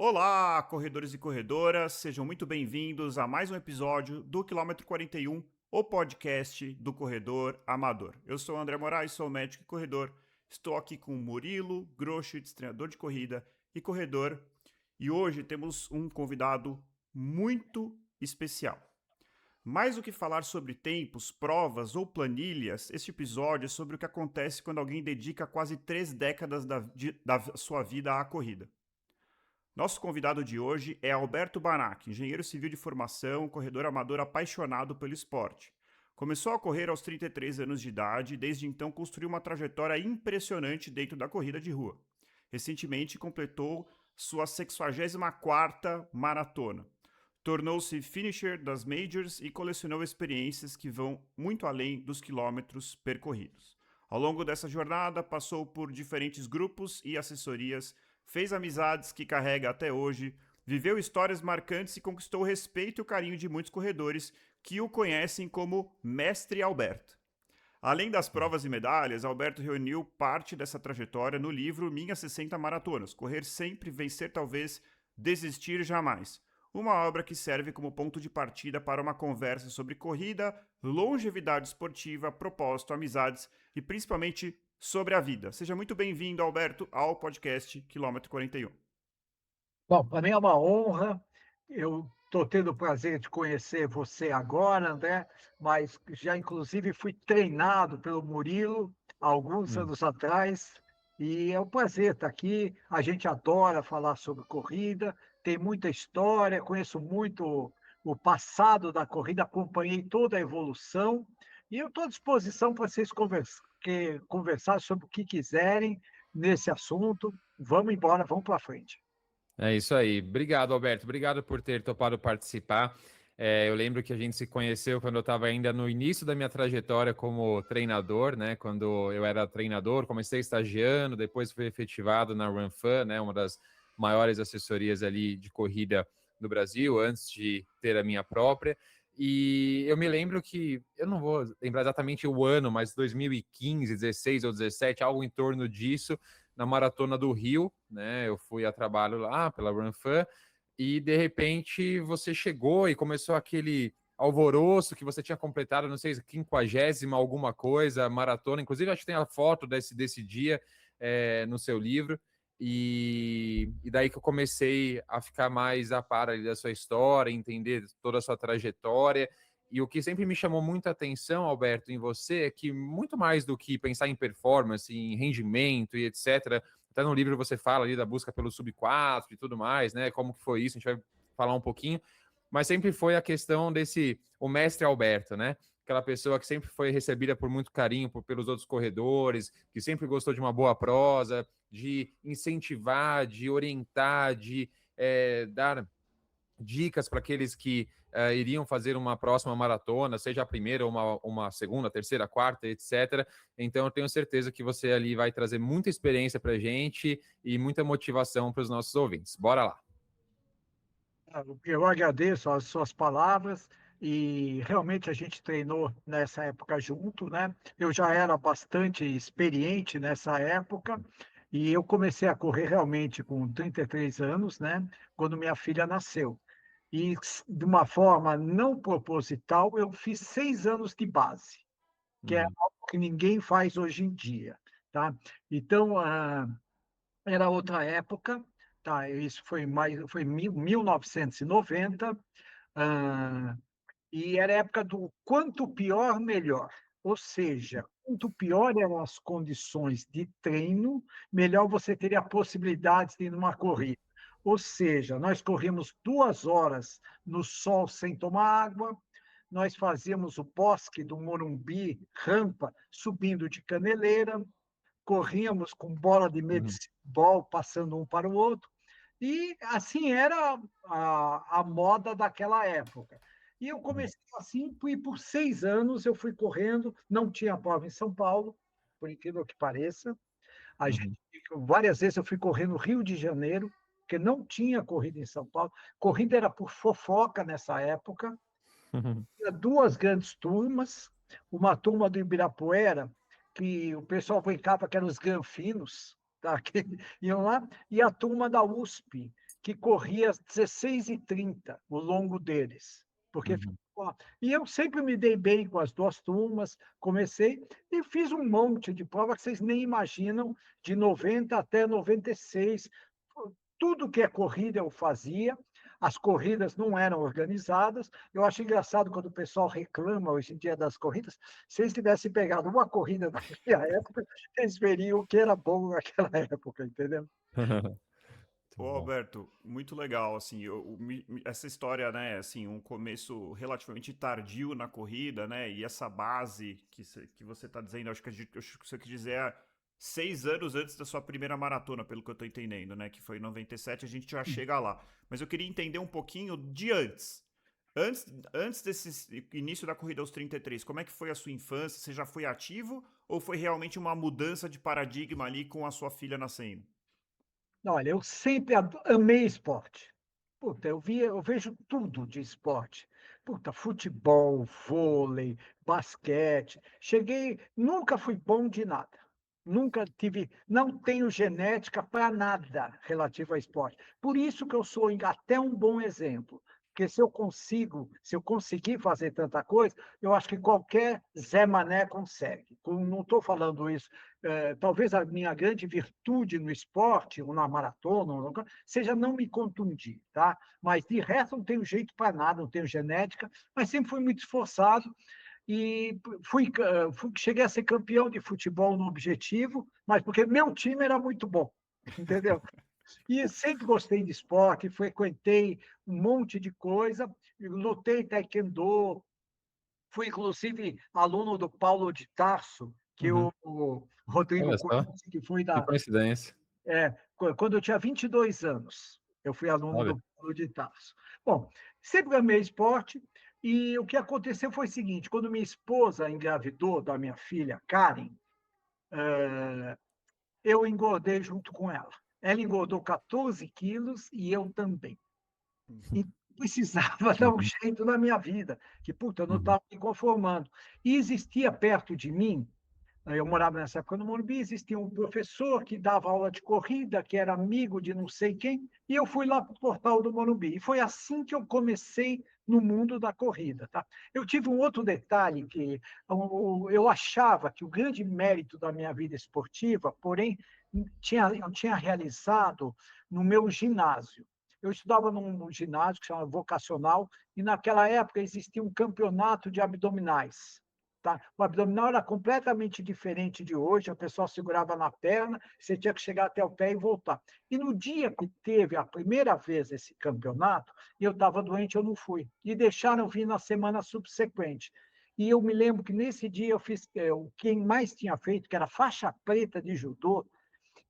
Olá, corredores e corredoras, sejam muito bem-vindos a mais um episódio do Quilômetro 41, o podcast do corredor amador. Eu sou o André Moraes, sou médico e corredor. Estou aqui com Murilo Groschitz, treinador de corrida e corredor, e hoje temos um convidado muito especial. Mais do que falar sobre tempos, provas ou planilhas, este episódio é sobre o que acontece quando alguém dedica quase 3 décadas da sua vida à corrida. Nosso convidado de hoje é Alberto Banac, engenheiro civil de formação, corredor amador apaixonado pelo esporte. Começou a correr aos 33 anos de idade e desde então construiu uma trajetória impressionante dentro da corrida de rua. Recentemente completou sua 64ª maratona. Tornou-se finisher das majors e colecionou experiências que vão muito além dos quilômetros percorridos. Ao longo dessa jornada, passou por diferentes grupos e assessorias, fez amizades que carrega até hoje, viveu histórias marcantes e conquistou o respeito e o carinho de muitos corredores que o conhecem como Mestre Alberto. Além das provas e medalhas, Alberto reuniu parte dessa trajetória no livro Minhas 60 Maratonas, Correr Sempre, Vencer Talvez, Desistir Jamais. Uma obra que serve como ponto de partida para uma conversa sobre corrida, longevidade esportiva, propósito, amizades e principalmente sobre a vida. Seja muito bem-vindo, Alberto, ao podcast Quilômetro 41. Bom, para mim é uma honra. Eu estou tendo o prazer de conhecer você agora, André, mas já inclusive fui treinado pelo Murilo há alguns Hum. anos atrás, e é um prazer estar aqui. A gente adora falar sobre corrida, tem muita história, conheço muito o passado da corrida, acompanhei toda a evolução, e eu estou à disposição para vocês conversar sobre o que quiserem nesse assunto. Vamos embora, vamos para frente. É isso aí. Obrigado, Alberto. Obrigado por ter topado participar. Eu lembro que a gente se conheceu quando eu estava ainda no início da minha trajetória como treinador, né? Quando eu era treinador, comecei estagiando, depois fui efetivado na RunFan, né? Uma das maiores assessorias ali de corrida do Brasil, antes de ter a minha própria. E eu me lembro que, eu não vou lembrar exatamente o ano, mas 2015, 16 ou 17, algo em torno disso, na Maratona do Rio, né? Eu fui a trabalho lá pela RunFan e de repente você chegou e começou aquele alvoroço que você tinha completado, não sei, 50ª alguma coisa, maratona. Inclusive, acho que tem a foto desse dia no seu livro. E daí que eu comecei a ficar mais a par ali da sua história, entender toda a sua trajetória. E o que sempre me chamou muita atenção, Alberto, em você, é que muito mais do que pensar em performance, em rendimento e etc., até no livro você fala ali da busca pelo sub 4 e tudo mais, né? Como que foi isso, a gente vai falar um pouquinho, mas sempre foi a questão desse, o mestre Alberto, né? Aquela pessoa que sempre foi recebida por muito carinho pelos outros corredores, que sempre gostou de uma boa prosa, de incentivar, de orientar, de dar dicas para aqueles que iriam fazer uma próxima maratona, seja a primeira, uma segunda, terceira, quarta, etc. Então, eu tenho certeza que você ali vai trazer muita experiência para a gente e muita motivação para os nossos ouvintes. Bora lá. Eu agradeço as suas palavras e realmente a gente treinou nessa época junto, né? Eu já era bastante experiente nessa época e eu comecei a correr realmente com 33 anos, né? Quando minha filha nasceu. E de uma forma não proposital, eu fiz 6 anos de base, que é Uhum. algo que ninguém faz hoje em dia, tá? Então, era outra época, tá? Isso foi 1990, ah, e era a época do quanto pior, melhor. Ou seja, quanto pior eram as condições de treino, melhor você teria possibilidades de ir numa corrida. Ou seja, nós corríamos 2 horas no sol sem tomar água, nós fazíamos o bosque do Morumbi, rampa, subindo de caneleira, corríamos com bola de Uhum. medicibol, passando um para o outro, e assim era a moda daquela época. E eu Uhum. comecei assim, e por 6 anos eu fui correndo, não tinha prova em São Paulo, por incrível que pareça. A gente, Uhum. várias vezes eu fui correr no Rio de Janeiro, porque não tinha corrida em São Paulo. Corrida era por fofoca nessa época. Uhum. Tinha duas grandes turmas, uma turma do Ibirapuera, que o pessoal brincava que eram os granfinos, tá? Que iam lá, e a turma da USP, que corria às 16h30, o longo deles, porque e eu sempre me dei bem com as duas turmas, comecei e fiz um monte de prova que vocês nem imaginam, de 90 até 96. Tudo que é corrida eu fazia, as corridas não eram organizadas. Eu acho engraçado quando o pessoal reclama hoje em dia das corridas. Se eles tivessem pegado uma corrida da minha época, eles veriam o que era bom naquela época, entendeu? Ô, Alberto, muito legal, assim, essa história, né, assim, um começo relativamente tardio na corrida, né, e essa base que você está dizendo, acho que você quer dizer 6 anos antes da sua primeira maratona, pelo que eu estou entendendo, né, que foi em 97, a gente já chega lá. Mas eu queria entender um pouquinho de antes. Antes desse início da corrida aos 33, como é que foi a sua infância? Você já foi ativo ou foi realmente uma mudança de paradigma ali com a sua filha nascendo? Olha, eu sempre amei esporte. Puta, eu vejo tudo de esporte. Puta, futebol, vôlei, basquete. Nunca fui bom de nada. Nunca tive, não tenho genética para nada relativo a esporte. Por isso que eu sou até um bom exemplo. Porque se eu conseguir fazer tanta coisa, eu acho que qualquer Zé Mané consegue. Não estou falando isso. Talvez a minha grande virtude no esporte, ou na maratona, seja não me contundir, tá? Mas de resto não tenho jeito para nada, não tenho genética, mas sempre fui muito esforçado e cheguei a ser campeão de futebol no Objetivo, mas porque meu time era muito bom, entendeu? E sempre gostei de esporte, frequentei um monte de coisa, lutei taekwondo, fui inclusive aluno do Paulo de Tarso, que Uhum. o Rodrigo Olha só, conhece, que foi que coincidência. quando eu tinha 22 anos, eu fui aluno Olha. do Paulo de Tarso. Bom, sempre amei esporte, e o que aconteceu foi o seguinte: quando minha esposa engravidou da minha filha, Karen, eu engordei junto com ela. Ela engordou 14 quilos e eu também. E precisava dar um Uhum, jeito na minha vida, que, puta, eu não uhum, estava me conformando. E existia perto de mim, eu morava nessa época no Morumbi, existia um professor que dava aula de corrida, que era amigo de não sei quem, e eu fui lá para o portal do Morumbi. E foi assim que eu comecei no mundo da corrida. Tá? Eu tive um outro detalhe, que eu achava que o grande mérito da minha vida esportiva, porém, eu tinha realizado no meu ginásio. Eu estudava num ginásio que se chama vocacional, e naquela época existia um campeonato de abdominais. Tá? O abdominal era completamente diferente de hoje, a pessoa segurava na perna, você tinha que chegar até o pé e voltar. E no dia que teve a primeira vez esse campeonato, eu estava doente, eu não fui. E deixaram vir na semana subsequente. E eu me lembro que nesse dia eu fiz, quem mais tinha feito, que era faixa preta de judô,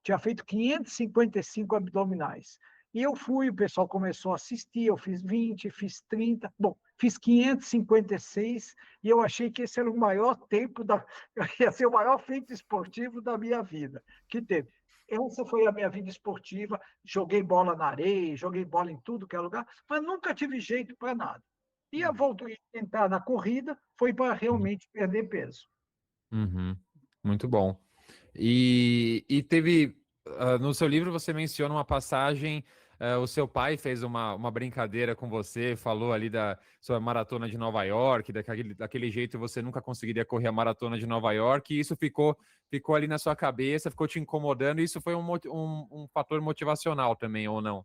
tinha feito 555 abdominais. E eu fui, o pessoal começou a assistir, eu fiz 20, fiz 30, bom, fiz 556 e eu achei que esse era o maior tempo, ia ser o maior feito esportivo da minha vida, que teve. Essa foi a minha vida esportiva, joguei bola na areia, joguei bola em tudo que é lugar, mas nunca tive jeito para nada. E a volta a entrar na corrida foi para realmente perder peso. uhum. Muito bom. E teve, no seu livro você menciona uma passagem, o seu pai fez uma brincadeira com você, falou ali da sua maratona de Nova York, daquele jeito você nunca conseguiria correr a maratona de Nova York, e isso ficou ali na sua cabeça, ficou te incomodando, e isso foi um fator motivacional também, ou não?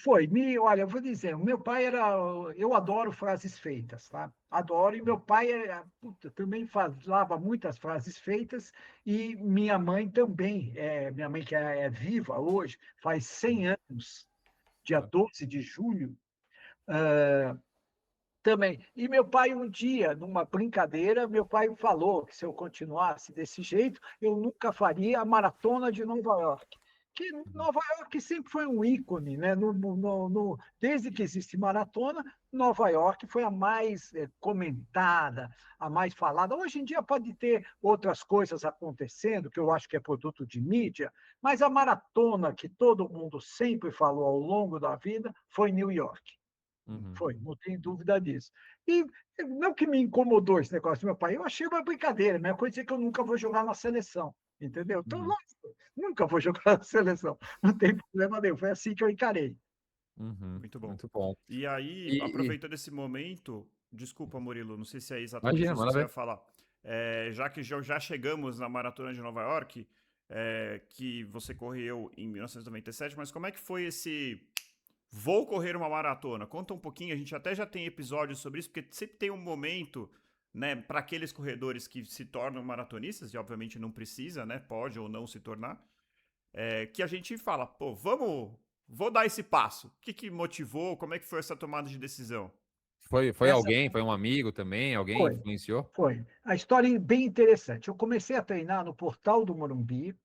Olha, eu vou dizer, o meu pai eu adoro frases feitas, tá? Adoro, e meu pai puta, também falava muitas frases feitas, e minha mãe também, minha mãe que é viva hoje, faz 100 anos, dia 12 de julho, também. E meu pai, um dia, numa brincadeira, meu pai falou que se eu continuasse desse jeito, eu nunca faria a maratona de Nova York. Que Nova York sempre foi um ícone, né? Desde que existe maratona, Nova York foi a mais comentada, a mais falada. Hoje em dia pode ter outras coisas acontecendo, que eu acho que é produto de mídia, mas a maratona que todo mundo sempre falou ao longo da vida foi New York. Uhum, Foi, não tem dúvida disso. E não que me incomodou esse negócio do meu pai, eu achei uma brincadeira, mas coisa é que eu nunca vou jogar na seleção, entendeu? Então, uhum. lógico, nunca vou jogar na seleção, não tem problema nenhum, foi assim que eu encarei. Muito bom. Muito bom. E aí, aproveitando esse momento, desculpa, Murilo, não sei se é exatamente Imagina, isso que manda você ver. ia falar. Já que já chegamos na Maratona de Nova York, que você correu em 1997, mas como é que foi esse vou correr uma maratona? Conta um pouquinho, a gente até já tem episódios sobre isso, porque sempre tem um momento, né, para aqueles corredores que se tornam maratonistas, e obviamente não precisa, né, pode ou não se tornar, que a gente fala, pô, vou dar esse passo. O que motivou? Como é que foi essa tomada de decisão? Foi Essa alguém? Foi um amigo também? Alguém foi, influenciou? foi. A história é bem interessante. Eu comecei a treinar no Portal do Morumbi,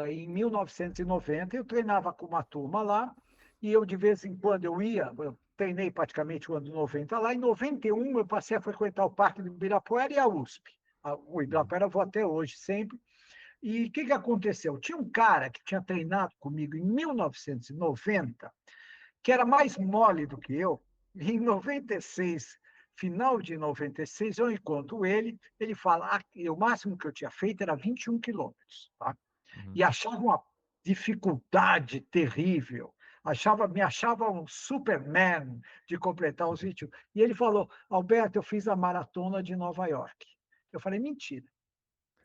em 1990. Eu treinava com uma turma lá, e eu, de vez em quando, eu treinei praticamente o ano 90 lá. Em 91, eu passei a frequentar o Parque do Ibirapuera e a USP. O Ibirapuera eu vou até hoje, sempre. E o que aconteceu? Tinha um cara que tinha treinado comigo em 1990, que era mais mole do que eu. E em 96, final de 96, eu encontro ele, ele fala, o máximo que eu tinha feito era 21 quilômetros, tá? Uhum. E achava uma dificuldade terrível. Me achava um Superman de completar os 21. E ele falou, Alberto, eu fiz a maratona de Nova York. Eu falei, mentira,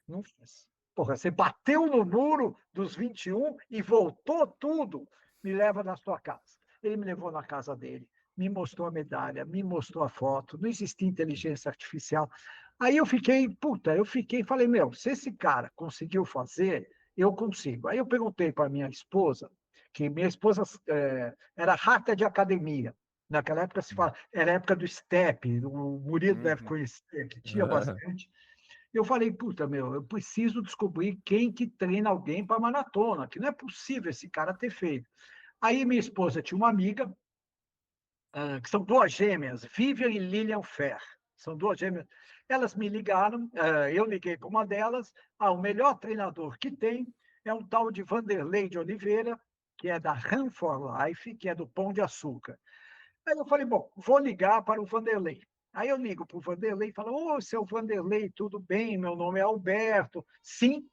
não fiz. Porra, você bateu no muro dos 21 e voltou tudo. Me leva na sua casa. Ele me levou na casa dele, me mostrou a medalha, me mostrou a foto. Não existia inteligência artificial. Aí eu fiquei, falei, meu, se esse cara conseguiu fazer, eu consigo. Aí eu perguntei para minha esposa, que minha esposa era rata de academia. Naquela época se fala, era a época do step, o Murilo deve Uhum. conhecer, que tinha bastante. Eu falei, puta, meu, eu preciso descobrir quem que treina alguém para maratona, que não é possível esse cara ter feito. Aí minha esposa tinha uma amiga, que são duas gêmeas, Vivian e Lilian Fer. São duas gêmeas. Elas me ligaram, eu liguei para uma delas, o melhor treinador que tem é um tal de Vanderlei de Oliveira, que é da Run for Life, que é do Pão de Açúcar. Aí eu falei, bom, vou ligar para o Vanderlei. Aí eu ligo para o Vanderlei e falo, ô, seu Vanderlei, tudo bem? Meu nome é Alberto. Sim.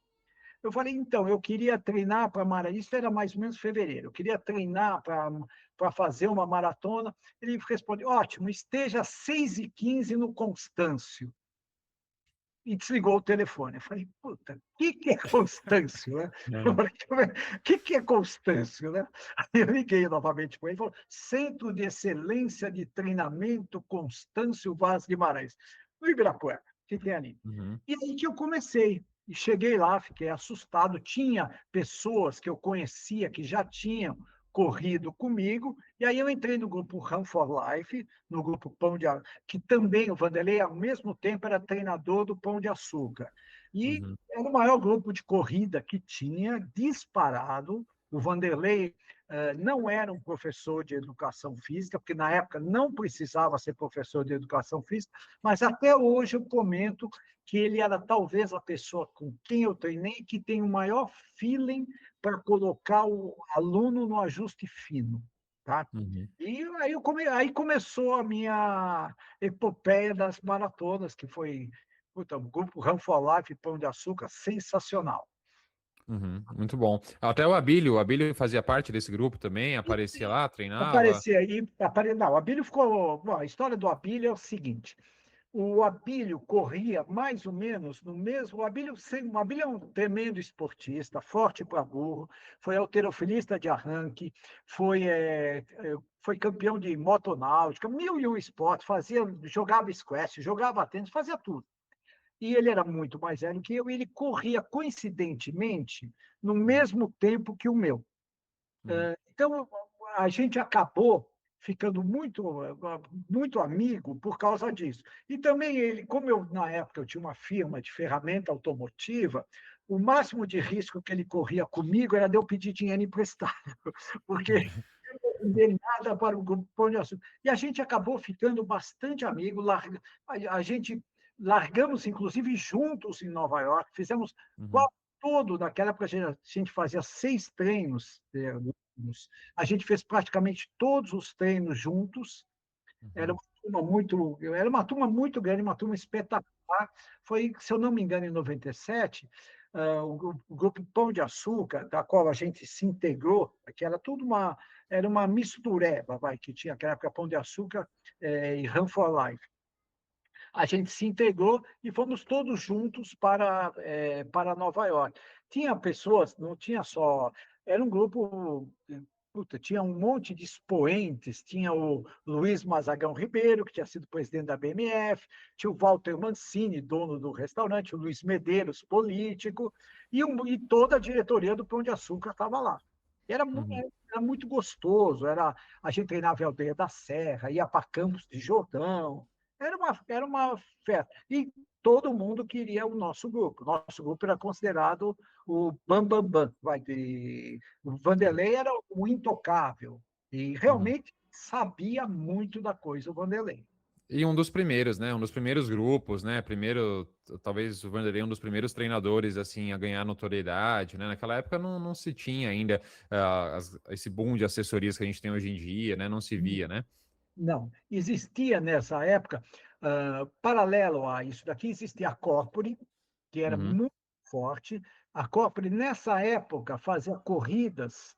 Eu falei, então, eu queria treinar para maratona, isso era mais ou menos fevereiro, eu queria treinar para fazer uma maratona. Ele respondeu, ótimo, esteja às 6h15 no Constâncio. E desligou o telefone. Eu falei, puta, o que é Constâncio? Né? O que é Constâncio? Né? Aí eu liguei novamente para ele e falou, Centro de Excelência de Treinamento Constâncio Vaz Guimarães, no Ibirapuera, que é ali. Uhum. E aí que eu comecei. E cheguei lá, fiquei assustado. Tinha pessoas que eu conhecia que já tinham corrido comigo, e aí eu entrei no grupo Run for Life, no grupo Pão de Açúcar, que também o Vanderlei, ao mesmo tempo, era treinador do Pão de Açúcar. E Uhum. era o maior grupo de corrida que tinha, disparado. O Vanderlei não era um professor de educação física, porque na época não precisava ser professor de educação física, mas até hoje eu comento que ele era talvez a pessoa com quem eu treinei que tem o maior feeling para colocar o aluno no ajuste fino. Tá? Uhum. E aí começou a minha epopeia das maratonas, que foi o grupo Run for Life Pão de Açúcar, sensacional. Uhum. Muito bom. Até o Abílio fazia parte desse grupo também, aparecia lá, treinava. Aparecia aí, não, o Abílio ficou. Bom, a história do Abílio é o seguinte: o Abílio corria mais ou menos no mesmo. O Abílio é um tremendo esportista, forte para burro, foi halterofilista de arranque, foi campeão de motonáutica, mil e um esportes, jogava squash, jogava tênis, fazia tudo. E ele era muito mais velho que eu, e ele corria coincidentemente no mesmo tempo que o meu. Uhum. Então, a gente acabou ficando muito amigo por causa disso. E também ele, como na época eu tinha uma firma de ferramenta automotiva, o máximo de risco que ele corria comigo era de eu pedir dinheiro emprestado, porque eu não dei nada para o grupo Pão de Açúcar. E a gente acabou ficando bastante amigo, a gente largamos, inclusive, juntos em Nova York, fizemos Uhum. quase todo, naquela época a gente fazia 6 treinos, a gente fez praticamente todos os treinos juntos. Era Uhum. uma turma muito grande, uma turma espetacular. Foi, se eu não me engano, em 97, o grupo Pão de Açúcar, da qual a gente se integrou, que era tudo era uma mistureba, que tinha naquela época Pão de Açúcar e Run for Life. A gente se integrou e fomos todos juntos para Nova York. Tinha pessoas, não tinha só. Era um grupo. Puta, tinha um monte de expoentes, tinha o Luiz Mazagão Ribeiro, que tinha sido presidente da BMF, tinha o Walter Mancini, dono do restaurante, o Luiz Medeiros, político, e toda a diretoria do Pão de Açúcar estava lá. Era, era muito gostoso, a gente treinava em Aldeia da Serra, ia para Campos de Jordão, era uma festa. E todo mundo queria o nosso grupo. Nosso grupo era considerado o Bam Bam. O Vanderlei era o intocável. E realmente sabia muito da coisa o Vanderlei. E um dos primeiros, né? Um dos primeiros grupos, né? Primeiro, talvez o Vanderlei um dos primeiros treinadores assim a ganhar notoriedade, né? Naquela época não se tinha ainda esse boom de assessorias que a gente tem hoje em dia, né? Não se via, né? Não. Existia nessa época, paralelo a isso daqui, existia a Corpore, que era muito forte. A Corpore, nessa época, fazia corridas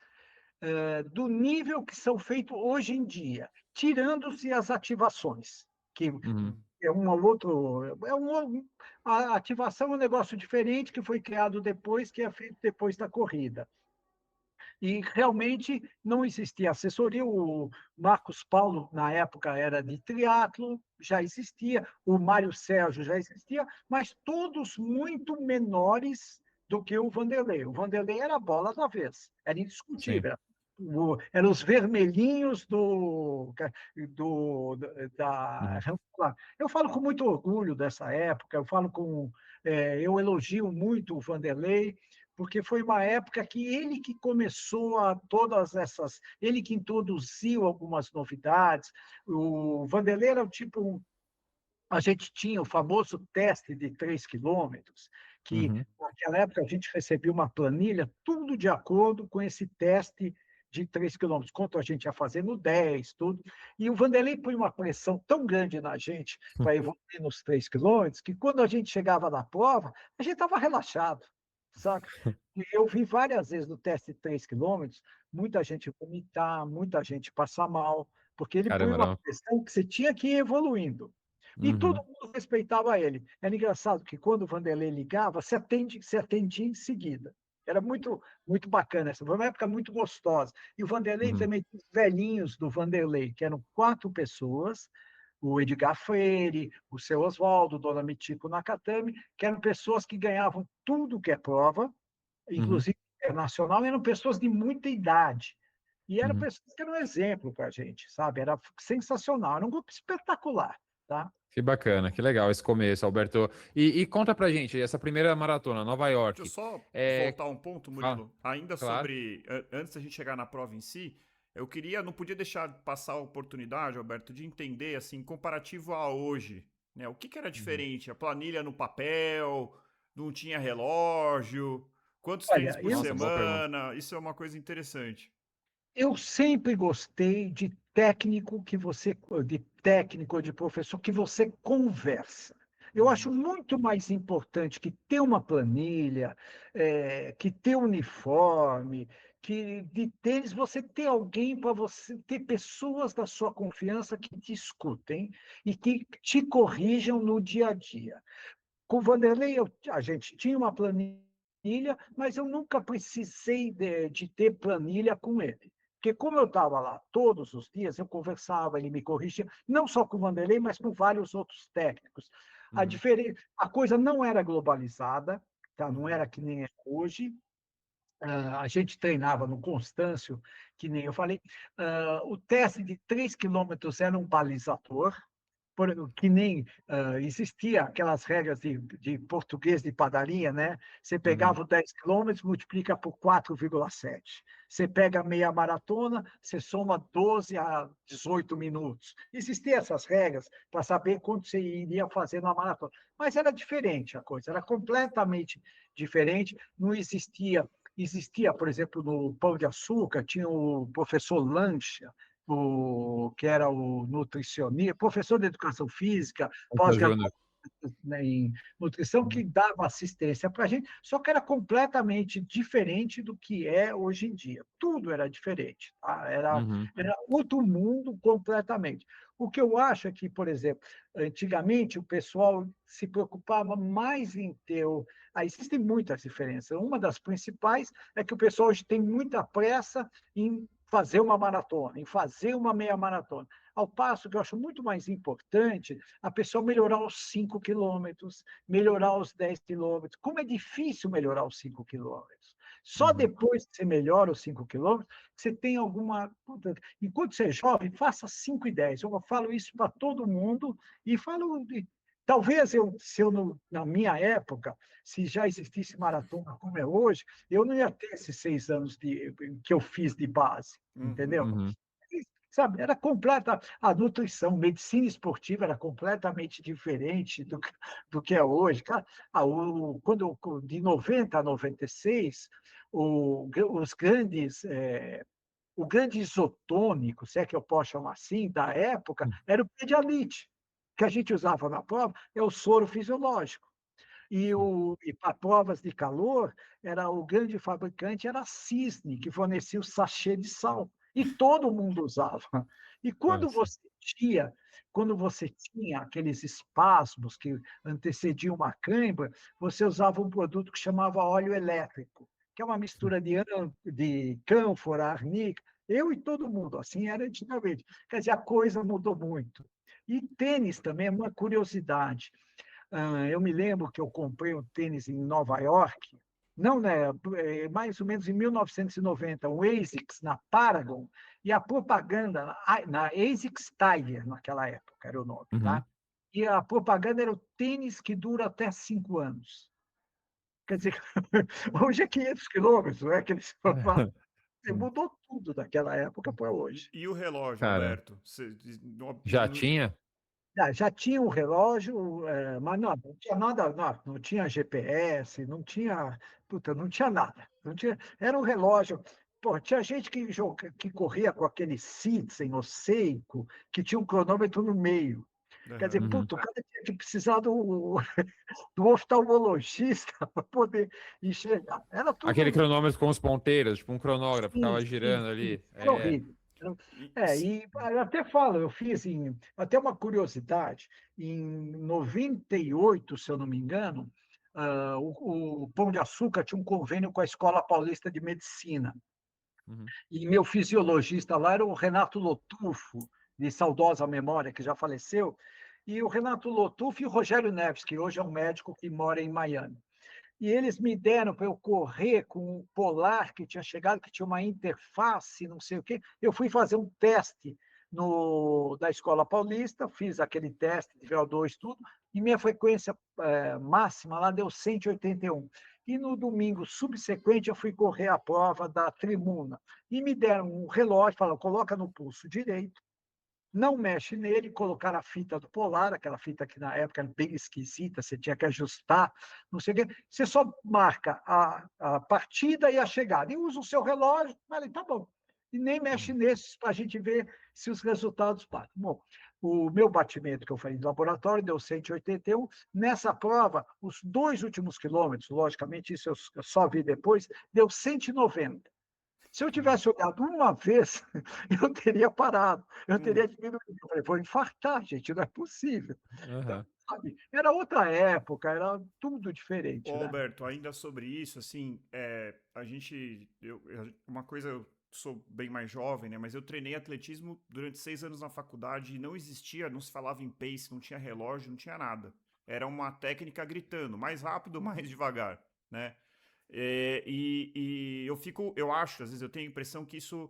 do nível que são feitos hoje em dia, tirando-se as ativações, que é um outro. A ativação é um negócio diferente que foi criado depois, que é feito depois da corrida. E realmente não existia assessoria. O Marcos Paulo, na época, era de triatlo, já existia, o Mário Sérgio já existia, mas todos muito menores do que o Vanderlei. O Vanderlei era a bola da vez, era indiscutível. Eram os vermelhinhos da. Eu falo com muito orgulho dessa época, eu elogio muito o Vanderlei, porque foi uma época que ele que começou ele que introduziu algumas novidades. O Vanderlei era o tipo, a gente tinha o famoso teste de 3 quilômetros, que naquela época a gente recebia uma planilha, tudo de acordo com esse teste de 3 quilômetros, quanto a gente ia fazer no 10, tudo. E o Vanderlei põe uma pressão tão grande na gente para evoluir nos 3 quilômetros, que quando a gente chegava na prova, a gente estava relaxado, saca? E eu vi várias vezes no teste de 3 quilômetros, muita gente vomitar, muita gente passar mal, porque ele põe uma pressão que você tinha que ir evoluindo. E todo mundo respeitava ele. Era engraçado que quando o Vanderlei ligava, se atendia em seguida. Era muito, muito bacana. Essa foi uma época muito gostosa. E o Vanderlei também tinha os velhinhos do Vanderlei, que eram 4 pessoas, o Edgar Freire, o seu Oswaldo, Dona Mitico Nakatami, que eram pessoas que ganhavam tudo que é prova, inclusive internacional, eram pessoas de muita idade. E eram pessoas que eram um exemplo para a gente, sabe? Era sensacional, era um grupo espetacular, tá? Que bacana, que legal esse começo, Alberto. E conta pra gente, essa primeira maratona, Nova Deixa eu York. só voltar um ponto, Murilo. Ainda claro. sobre. Antes da gente chegar na prova em si, não podia deixar de passar a oportunidade, Alberto, de entender, assim, comparativo a hoje, né? O que era diferente? A planilha no papel, não tinha relógio, quantos treinos por semana? Isso é uma coisa interessante. Eu sempre gostei de técnico de professor que você conversa. Eu acho muito mais importante que ter uma planilha, que ter uniforme, que de tênis você ter alguém para você ter pessoas da sua confiança que te escutem e que te corrijam no dia a dia. Com o Vanderlei, a gente tinha uma planilha, mas eu nunca precisei de ter planilha com ele. Porque como eu estava lá todos os dias, eu conversava, ele me corrigia, não só com o Vanderlei, mas com vários outros técnicos. A coisa não era globalizada, tá? Não era que nem é hoje. A gente treinava no Constâncio, que nem eu falei. O teste de 3 quilômetros era um balizador, que nem existia aquelas regras de português de padaria, né? Você pegava o 10 quilômetros, multiplica por 4,7. Você pega a meia maratona, você soma 12 a 18 minutos. Existiam essas regras para saber quanto você iria fazer na maratona. Mas era diferente a coisa, era completamente diferente. Não existia, por exemplo, no Pão de Açúcar, tinha o professor Lancha, que era o nutricionista, professor de educação física, né, em nutrição que dava assistência para a gente, só que era completamente diferente do que é hoje em dia. Tudo era diferente, tá? Uhum. Era outro mundo completamente. O que eu acho é que, por exemplo, antigamente o pessoal se preocupava mais em ter. Existem muitas diferenças. Uma das principais é que o pessoal hoje tem muita pressa em fazer uma maratona, em fazer uma meia maratona. Ao passo que eu acho muito mais importante a pessoa melhorar os 5 quilômetros, melhorar os 10 quilômetros. Como é difícil melhorar os 5 quilômetros. Só Uhum. depois que você melhora os 5 quilômetros, você tem alguma. Enquanto você é jovem, faça 5 e 10. Eu falo isso para todo mundo e falo. Talvez se eu, na minha época, se já existisse maratona como é hoje, eu não ia ter esses 6 anos que eu fiz de base, Uhum. entendeu? Uhum. Sabe, era completa. A nutrição, medicina esportiva era completamente diferente do que é hoje. Cara, de 90 a 96, os grandes, o grande isotônico, se é que eu posso chamar assim, da época, era o Pedialyte, que a gente usava na prova, é o soro fisiológico. E para provas de calor, o grande fabricante era a Cisne, que fornecia o sachê de sal. E todo mundo usava. E Nossa. quando você tinha aqueles espasmos que antecediam uma cãibra, você usava um produto que chamava óleo elétrico, que é uma mistura de cânfora, arnica. Eu e todo mundo, assim era antigamente. Quer dizer, a coisa mudou muito. E tênis também é uma curiosidade. Eu me lembro que eu comprei um tênis em Nova York, não, né, mais ou menos em 1990, um ASICS na Paragon, e a propaganda, na ASICS Tiger, naquela época era o nome, Uhum. tá? E a propaganda era o tênis que dura até 5 anos. Quer dizer, hoje é 500 quilômetros, não é que eles falam. Mudou tudo daquela época para E, hoje. e o relógio, Cara, Alberto? já tinha? Já tinha um relógio, mas não tinha nada, não tinha GPS, não tinha, puta, não tinha nada. Não tinha, era um relógio. Pô, tinha gente que corria com aquele Citizen ou Seiko, que tinha um cronômetro no meio. Quer dizer, Aham. Uhum. puta, o cara tinha que precisar do oftalmologista para poder enxergar. Era Aquele tudo. cronômetro com os ponteiros, tipo um cronógrafo, Sim, ficava sim, girando sim. ali. Era É. horrível. E E eu até falo, eu fiz até uma curiosidade, em 98, se eu não me engano, o Pão de Açúcar tinha um convênio com a Escola Paulista de Medicina. Uhum. E meu fisiologista lá era o Renato Lotufo, de saudosa memória, que já faleceu, e o Renato Lotufo e o Rogério Neves, que hoje é um médico que mora em Miami. E eles me deram para eu correr com um Polar que tinha chegado, que tinha uma interface, não sei o quê. Eu fui fazer um teste da Escola Paulista, fiz aquele teste de VO2, tudo, e minha frequência máxima lá deu 181. E no domingo subsequente eu fui correr a prova da Trimuna. E me deram um relógio, falaram, coloca no pulso direito, não mexe nele, colocar a fita do Polar, aquela fita que na época era bem esquisita, você tinha que ajustar, não sei o quê. Você só marca a partida e a chegada, e usa o seu relógio, falei, tá bom. E nem mexe nesses para a gente ver se os resultados batem. Bom, o meu batimento que eu falei no laboratório deu 181. Nessa prova, os 2 últimos quilômetros, logicamente, isso eu só vi depois, deu 190. Se eu tivesse olhado uma vez, eu teria parado, eu Hum. teria diminuído. Eu falei, vou infartar, gente, não é possível. Então, Aham. sabe, era outra época, era tudo diferente, Ô, né? Alberto, ainda sobre isso, assim, uma coisa, eu sou bem mais jovem, né? Mas eu treinei atletismo durante 6 anos na faculdade e não existia, não se falava em pace, não tinha relógio, não tinha nada. Era uma técnica gritando, mais rápido, mais devagar, né? Eu acho, às vezes eu tenho a impressão que isso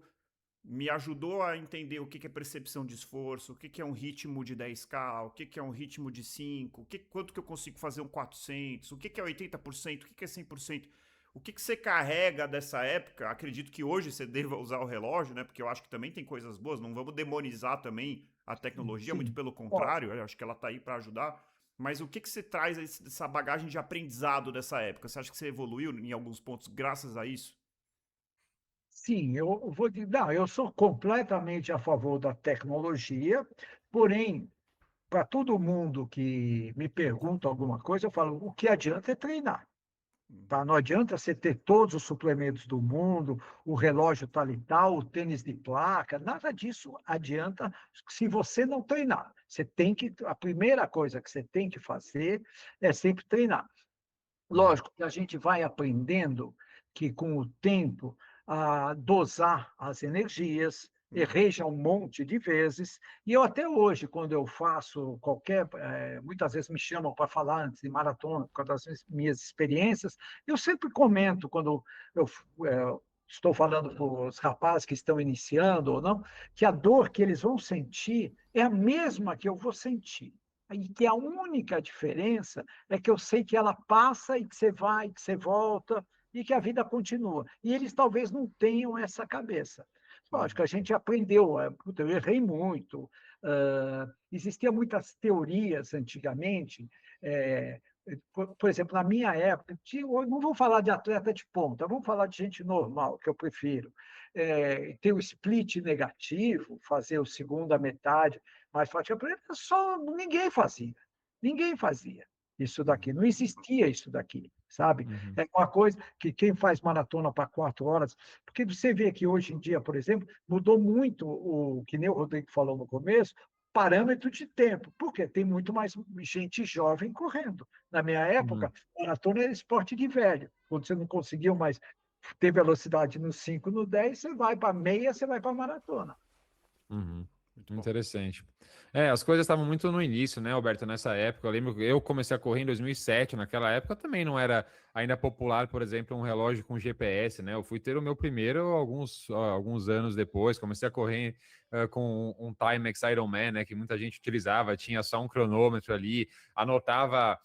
me ajudou a entender o que é percepção de esforço, o que é um ritmo de 10K, o que é um ritmo de 5, quanto que eu consigo fazer um 400, o que é 80%, o que é 100%. O que você carrega dessa época? Acredito que hoje você deva usar o relógio, né? Porque eu acho que também tem coisas boas. Não vamos demonizar também a tecnologia, muito Sim, pelo ó, contrário. Eu acho que ela tá aí para ajudar. Mas o que você traz dessa bagagem de aprendizado dessa época? Você acha que você evoluiu em alguns pontos graças a isso? sim, eu vou dizer, não, eu sou completamente a favor da tecnologia, porém, para todo mundo que me pergunta alguma coisa, eu falo, o que adianta é treinar. Tá? Não adianta você ter todos os suplementos do mundo, o relógio tal e tal, o tênis de placa, nada disso adianta se você não treinar. A primeira coisa que você tem que fazer é sempre treinar. Lógico que a gente vai aprendendo que, com o tempo, a dosar as energias. Errei já um monte de vezes, e eu até hoje, quando eu faço muitas vezes me chamam para falar antes de maratona, por causa das minhas experiências, eu sempre comento, quando eu estou falando para os rapazes que estão iniciando ou não, que a dor que eles vão sentir é a mesma que eu vou sentir. E que a única diferença é que eu sei que ela passa e que você vai, que você volta e que a vida continua. E eles talvez não tenham essa cabeça. Lógico, a gente aprendeu, eu errei muito. Existiam muitas teorias antigamente. Por exemplo, na minha época, não vou falar de atleta de ponta, vamos falar de gente normal, que eu prefiro. Ter o split negativo, fazer o segunda metade mais forte. Só ninguém fazia. Ninguém fazia isso daqui. Não existia isso daqui, sabe? Uhum. É uma coisa que quem faz maratona para 4 horas, porque você vê que hoje em dia, por exemplo, mudou muito que nem o Rodrigo falou no começo, parâmetro de tempo. Por quê? Tem muito mais gente jovem correndo. Na minha época, maratona era esporte de velho. Quando você não conseguiu mais ter velocidade no 5, no 10, você vai para meia, você vai para maratona. Uhum. Interessante. As coisas estavam muito no início, né, Alberto, nessa época. Eu lembro que eu comecei a correr em 2007, naquela época também não era ainda popular, por exemplo, um relógio com GPS, né? Eu fui ter o meu primeiro alguns anos depois, comecei a correr com um Timex Ironman, né, que muita gente utilizava, tinha só um cronômetro ali, anotava.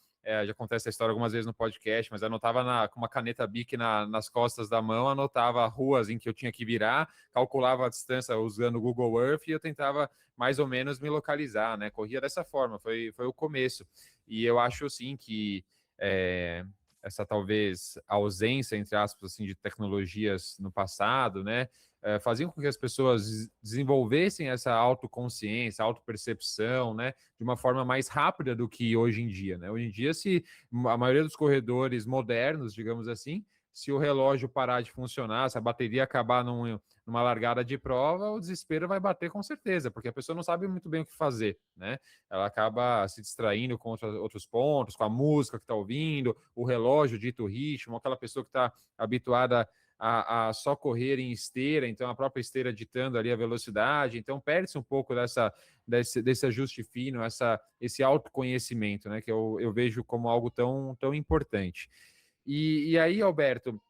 Já contei essa história algumas vezes no podcast, mas anotava com uma caneta Bic nas costas da mão, anotava ruas em que eu tinha que virar, calculava a distância usando o Google Earth e eu tentava mais ou menos me localizar, né? Corria dessa forma, foi o começo. E eu acho, assim, que essa talvez ausência, entre aspas, assim, de tecnologias no passado, né? Faziam com que as pessoas desenvolvessem essa autoconsciência, autopercepção, né, de uma forma mais rápida do que hoje em dia, né? Hoje em dia, se a maioria dos corredores modernos, digamos assim, se o relógio parar de funcionar, se a bateria acabar numa largada de prova, o desespero vai bater com certeza, porque a pessoa não sabe muito bem o que fazer, né? Ela acaba se distraindo com outros pontos, com a música que está ouvindo, o relógio dita o ritmo, aquela pessoa que está habituada a só correr em esteira, então a própria esteira ditando ali a velocidade, então perde-se um pouco desse ajuste fino, esse autoconhecimento, né, que eu vejo como algo tão importante. E aí, Alberto,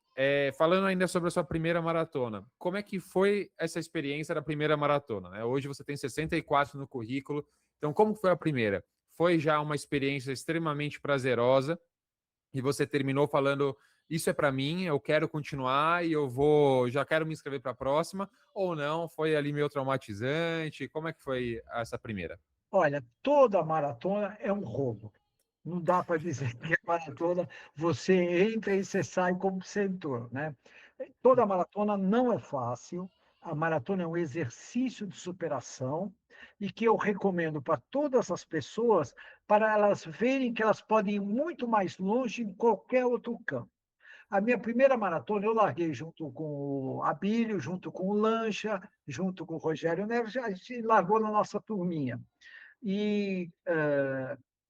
falando ainda sobre a sua primeira maratona, como é que foi essa experiência da primeira maratona, né? Hoje você tem 64 no currículo, então como foi a primeira? Foi já uma experiência extremamente prazerosa e você terminou falando, isso é para mim, eu quero continuar e já quero me inscrever para a próxima, ou não, foi ali meio traumatizante? Como é que foi essa primeira? Olha, toda maratona é um roubo. Não dá para dizer que a maratona você entra e você sai como você entrou, né? Toda maratona não é fácil. A maratona é um exercício de superação e que eu recomendo para todas as pessoas para elas verem que elas podem ir muito mais longe em qualquer outro campo. A minha primeira maratona eu larguei junto com o Abílio, junto com o Lancha, junto com o Rogério Neves, a gente largou na nossa turminha. E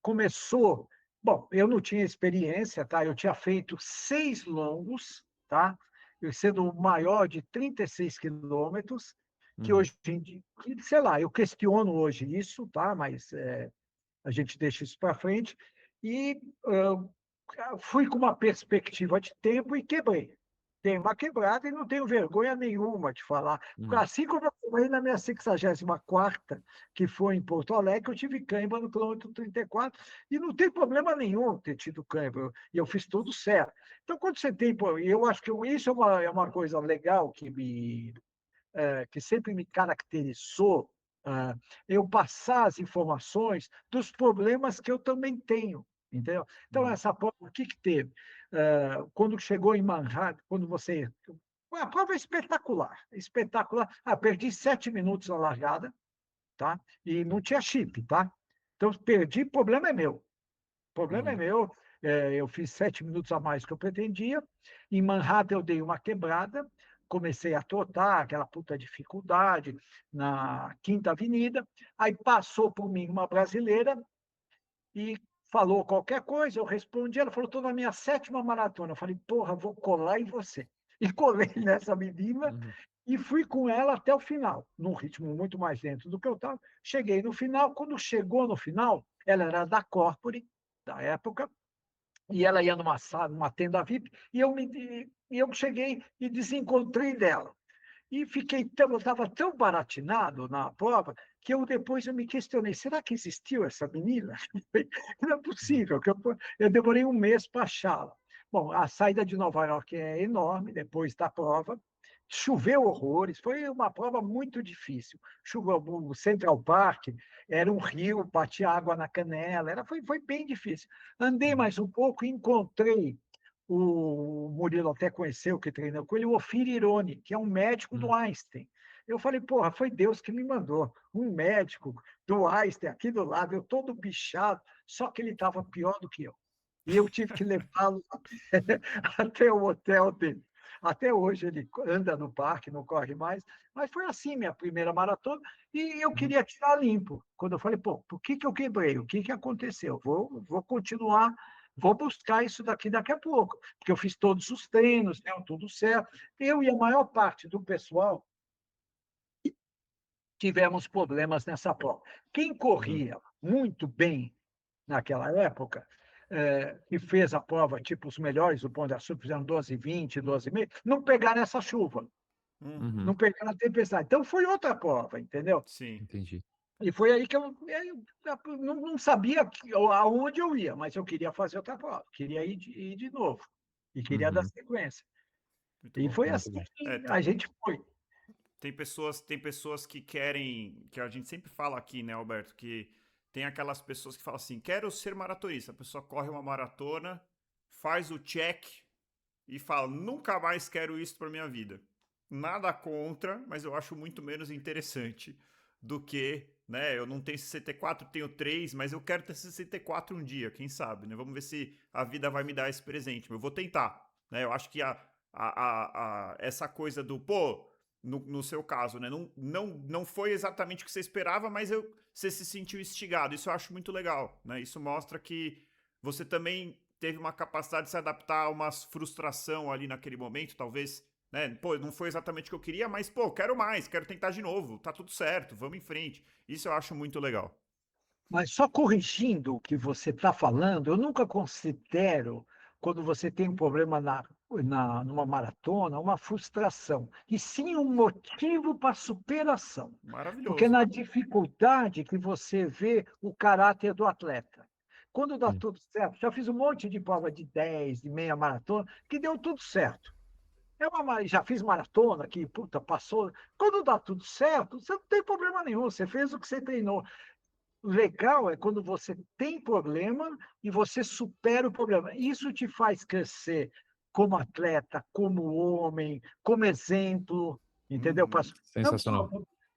começou. Bom, eu não tinha experiência, tá? Eu tinha feito 6 longos, tá? Eu sendo o maior de 36 quilômetros, que hoje em dia, sei lá, eu questiono hoje isso, tá? Mas a gente deixa isso para frente. E fui com uma perspectiva de tempo e quebrei. Tenho uma quebrada e não tenho vergonha nenhuma de falar. Assim como eu falei na minha 64ª, que foi em Porto Alegre, eu tive cãibra no quilômetro 34, e não tem problema nenhum ter tido cãibra, e eu fiz tudo certo. Então, quando você tem... Eu acho que isso é uma coisa legal que sempre me caracterizou, eu passar as informações dos problemas que eu também tenho, entendeu? Então, essa prova, o que teve? Quando chegou em Manhattan, quando você... A prova é espetacular, espetacular. Perdi 7 minutos na largada, tá? E não tinha chip, tá? Então, perdi, problema é meu. O problema é Uhum. meu. Eu fiz 7 minutos a mais que eu pretendia. Em Manhattan, eu dei uma quebrada, comecei a trotar, aquela puta dificuldade, na Quinta Avenida. Aí passou por mim uma brasileira e falou qualquer coisa, eu respondi, ela falou, estou na minha 7ª maratona. Eu falei, porra, vou colar em você. E colei nessa menina Uhum. e fui com ela até o final, num ritmo muito mais lento do que eu estava. Cheguei no final, quando chegou no final, ela era da Corpore, da época, e ela ia numa sala, numa tenda VIP, e eu cheguei e desencontrei dela. E eu estava tão baratinado na prova que depois eu me questionei, será que existiu essa menina? Não é Uhum. possível, que eu demorei um mês para achá-la. Bom, a saída de Nova York é enorme depois da prova. Choveu horrores, foi uma prova muito difícil. Choveu o Central Park, era um rio, batia água na canela, foi bem difícil. Andei Uhum. mais um pouco e encontrei o Murilo até conheceu, que treinou com ele, o Ofir Ironi, que é um médico do Uhum. Einstein. Eu falei, porra, foi Deus que me mandou. Um médico do Einstein aqui do lado, eu todo bichado, só que ele estava pior do que eu. E eu tive que levá-lo até o hotel dele. Até hoje ele anda no parque, não corre mais, mas foi assim minha primeira maratona e eu Uhum. queria tirar limpo. Quando eu falei, pô, por que eu quebrei? O que aconteceu? Vou continuar, vou buscar isso daqui a pouco, porque eu fiz todos os treinos, deu tudo certo. Eu e a maior parte do pessoal tivemos problemas nessa prova. Quem Uhum. corria muito bem naquela época, que fez a prova, tipo os melhores do Pão de Açúcar, fizeram 12,20, 12,5, não pegaram essa chuva, Uhum. não pegaram a tempestade. Então foi outra prova, entendeu? Sim. Entendi. E foi aí que eu não sabia aonde eu ia, mas eu queria fazer outra prova, queria ir de novo, e queria dar Uhum. sequência. Muito E bom. foi Muito assim bom. que a gente foi. Tem pessoas que querem, que a gente sempre fala aqui, né, Alberto, que tem aquelas pessoas que falam assim, quero ser maratonista. A pessoa corre uma maratona, faz o check e fala, nunca mais quero isso para minha vida. Nada contra, mas eu acho muito menos interessante do que, né, eu não tenho 64, tenho 3, mas eu quero ter 64 um dia, quem sabe, né? Vamos ver se a vida vai me dar esse presente. Eu vou tentar, né? Eu acho que essa coisa do, pô, no seu caso, né? Não foi exatamente o que você esperava, mas você se sentiu instigado. Isso eu acho muito legal, né? Isso mostra que você também teve uma capacidade de se adaptar a uma frustração ali naquele momento, talvez, né? Pô, não foi exatamente o que eu queria, mas, pô, quero mais, quero tentar de novo, tá tudo certo, vamos em frente. Isso eu acho muito legal. Mas só corrigindo o que você está falando, eu nunca considero, quando você tem um problema numa maratona, uma frustração, e sim um motivo para superação. Porque é Maravilhoso. na dificuldade que você vê o caráter do atleta. Quando dá Sim. tudo certo, já fiz um monte de prova de 10, de meia maratona, que deu tudo certo. Já fiz maratona que, puta, passou. Quando dá tudo certo, você não tem problema nenhum, você fez o que você treinou. Legal é quando você tem problema e você supera o problema. Isso te faz crescer como atleta, como homem, como exemplo, entendeu? Uhum. Não só. Sensacional.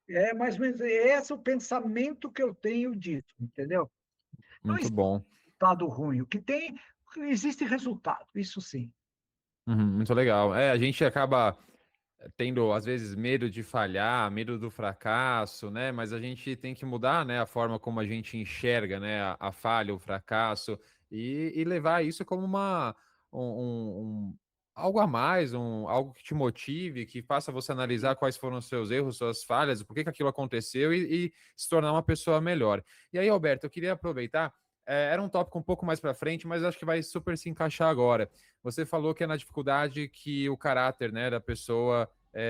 É mais ou menos esse é o pensamento que eu tenho disso, entendeu? Não Muito existe bom. resultado ruim. O que tem, existe resultado, isso sim. Uhum. Muito legal. A gente acaba tendo, às vezes, medo de falhar, medo do fracasso, né? Mas a gente tem que mudar, né, a forma como a gente enxerga, né, a falha, o fracasso, e levar isso como um, algo a mais, algo que te motive, que faça você analisar quais foram os seus erros, suas falhas, por que que aquilo aconteceu e se tornar uma pessoa melhor. E aí, Alberto, eu queria aproveitar, era um tópico um pouco mais para frente, mas acho que vai super se encaixar agora. Você falou que é na dificuldade que o caráter, né, da pessoa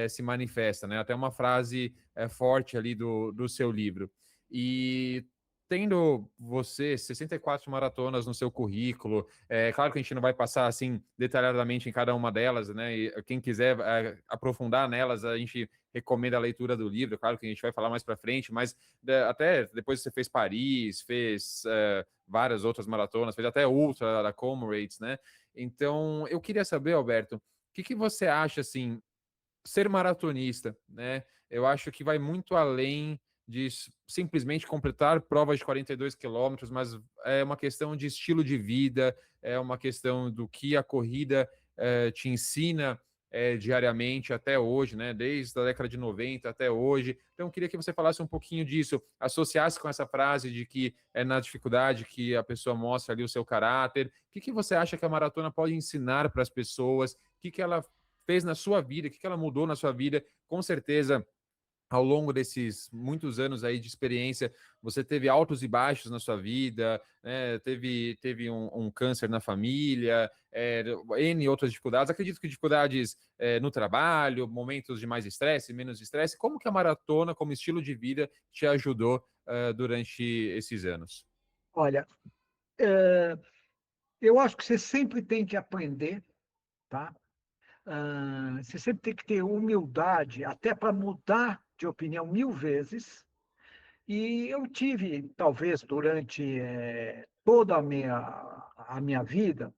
se manifesta, né? Até uma frase forte ali do seu livro. E tendo você 64 maratonas no seu currículo, claro que a gente não vai passar assim detalhadamente em cada uma delas, né? E quem quiser aprofundar nelas, a gente recomenda a leitura do livro. Claro que a gente vai falar mais para frente, mas até depois você fez Paris, fez várias outras maratonas, fez até ultra da Comrades, né? Então, eu queria saber, Alberto, o que você acha, assim, ser maratonista, né? Eu acho que vai muito além simplesmente completar provas de 42 quilômetros, mas é uma questão de estilo de vida, é uma questão do que a corrida te ensina diariamente até hoje, né? Desde a década de 90 até hoje. Então, eu queria que você falasse um pouquinho disso, associasse com essa frase de que é na dificuldade que a pessoa mostra ali o seu caráter. O que você acha que a maratona pode ensinar para as pessoas? O que ela fez na sua vida? O que ela mudou na sua vida? Com certeza, ao longo desses muitos anos aí de experiência, você teve altos e baixos na sua vida, né? Teve um câncer na família, N outras dificuldades. Acredito que dificuldades no trabalho, momentos de mais estresse, menos estresse. Como que a maratona, como estilo de vida, te ajudou durante esses anos? Olha, eu acho que você sempre tem que aprender, tá? Você sempre tem que ter humildade, até para mudar de opinião 1000 vezes. E eu tive, talvez, durante toda a minha vida,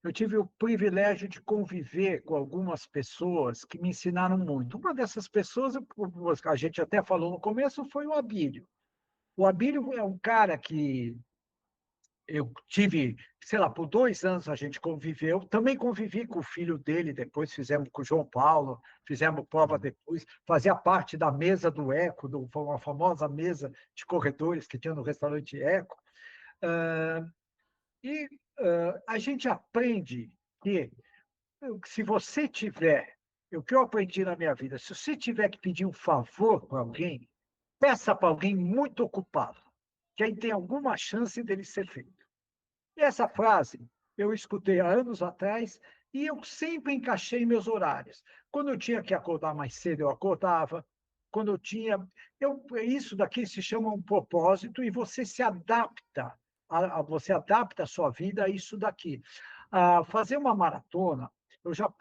eu tive o privilégio de conviver com algumas pessoas que me ensinaram muito. Uma dessas pessoas, a gente até falou no começo, foi o Abílio. O Abílio é um cara que eu tive, sei lá, por 2 anos a gente conviveu. Também convivi com o filho dele, depois fizemos com o João Paulo, fizemos prova depois, fazia parte da mesa do Eco, uma famosa mesa de corredores que tinha no restaurante Eco. E a gente aprende que, se você tiver, o que eu aprendi na minha vida, se você tiver que pedir um favor para alguém, peça para alguém muito ocupado, que aí tem alguma chance dele ser feito. E essa frase eu escutei há anos atrás e eu sempre encaixei meus horários. Quando eu tinha que acordar mais cedo, eu acordava. Quando eu tinha. Isso daqui se chama um propósito e você se adapta. Você adapta a sua vida a isso daqui. Fazer uma maratona, eu já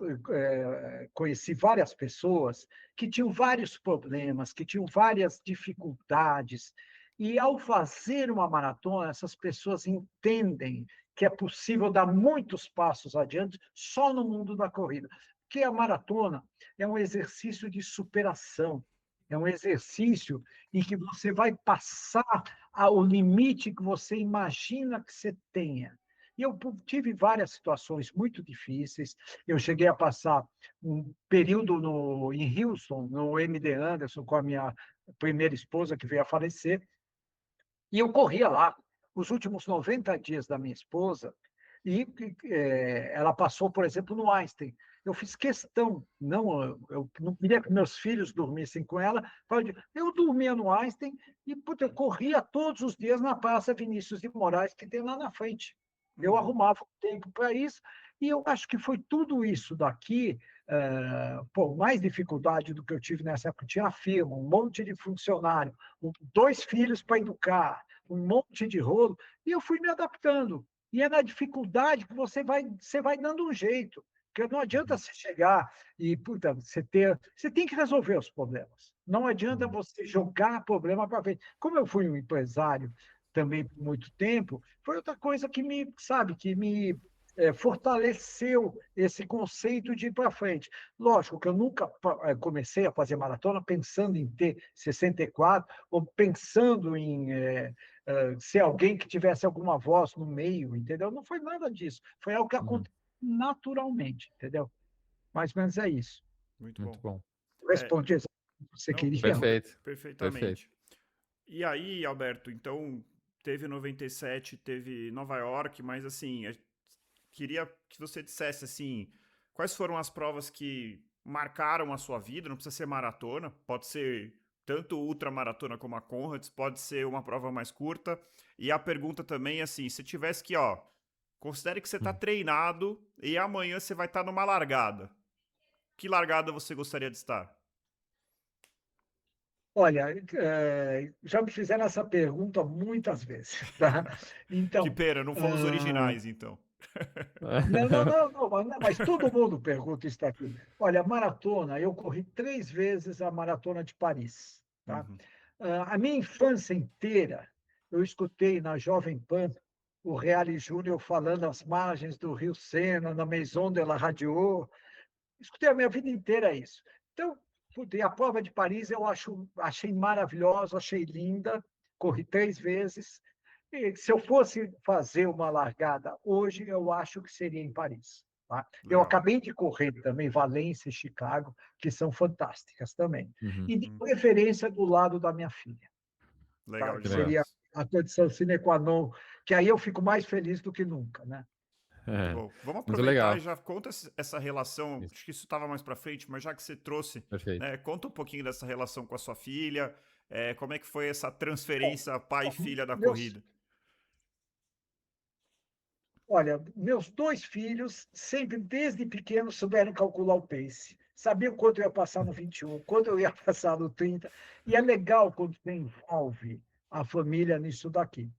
conheci várias pessoas que tinham vários problemas, que tinham várias dificuldades, e, ao fazer uma maratona, essas pessoas entendem que é possível dar muitos passos adiante só no mundo da corrida. Porque a maratona é um exercício de superação, é um exercício em que você vai passar ao limite que você imagina que você tenha. E eu tive várias situações muito difíceis. Eu cheguei a passar um período em Houston, no MD Anderson, com a minha primeira esposa, que veio a falecer, e eu corria lá os últimos 90 dias da minha esposa, e ela passou, por exemplo, no Einstein. Eu fiz questão, eu não queria que meus filhos dormissem com ela, eu dormia no Einstein e eu corria todos os dias na Praça Vinícius de Moraes, que tem lá na frente. Eu arrumava tempo para isso, e eu acho que foi tudo isso daqui, por mais dificuldade do que eu tive nessa época. Tinha a firma, um monte de funcionário, 2 filhos para educar, um monte de rolo, e eu fui me adaptando. E é na dificuldade que você vai dando um jeito. Porque não adianta você chegar e, puta, você tem que resolver os problemas. Não adianta você jogar problema para frente. Como eu fui um empresário também por muito tempo, foi outra coisa que me fortaleceu esse conceito de ir para frente. Lógico que eu nunca comecei a fazer maratona pensando em ter 64 ou pensando em ser alguém que tivesse alguma voz no meio, entendeu? Não foi nada disso. Foi algo que aconteceu naturalmente, entendeu? Mais ou menos é isso. Muito Muito bom. bom. Respondi exatamente o que você Não, queria. Perfeito. perfeitamente. E aí, Alberto, então teve 97, teve Nova York, mas assim, queria que você dissesse assim, quais foram as provas que marcaram a sua vida? Não precisa ser maratona, pode ser tanto ultramaratona como a Conrads, pode ser uma prova mais curta. E a pergunta também é assim, se tivesse que, considere que você está treinado e amanhã você vai estar numa largada. Que largada você gostaria de estar? Olha, já me fizeram essa pergunta muitas vezes, tá? Que Então, pena, não fomos originais, então. não, não, não, não, mas todo mundo pergunta isso aqui. Olha, maratona, eu corri 3 vezes a maratona de Paris, tá? Uhum. A minha infância inteira, eu escutei na Jovem Pan o Reale Júnior falando às margens do Rio Sena, na Maison de la Radio. Escutei a minha vida inteira isso. Então, E a prova de Paris eu achei maravilhosa, achei linda, corri 3 vezes. E se eu fosse fazer uma largada hoje, eu acho que seria em Paris. Tá? Eu Legal. acabei de correr também Valência e Chicago, que são fantásticas também. Uhum. E de preferência do lado da minha filha. Tá? Legal Que seria demais. a condição sine qua non, que aí eu fico mais feliz do que nunca, né? Muito É, bom. Vamos muito aproveitar e legal. já conta essa relação. Isso, Acho que isso estava mais para frente, mas já que você trouxe, perfeito. né, conta um pouquinho dessa relação com a sua filha. Como é que foi essa transferência pai e filha da Meus, corrida? Olha, meus 2 filhos sempre, desde pequenos, souberam calcular o pace. Sabiam quanto eu ia passar no 21, quanto eu ia passar no 30. E é legal quando você envolve a família nisso daqui.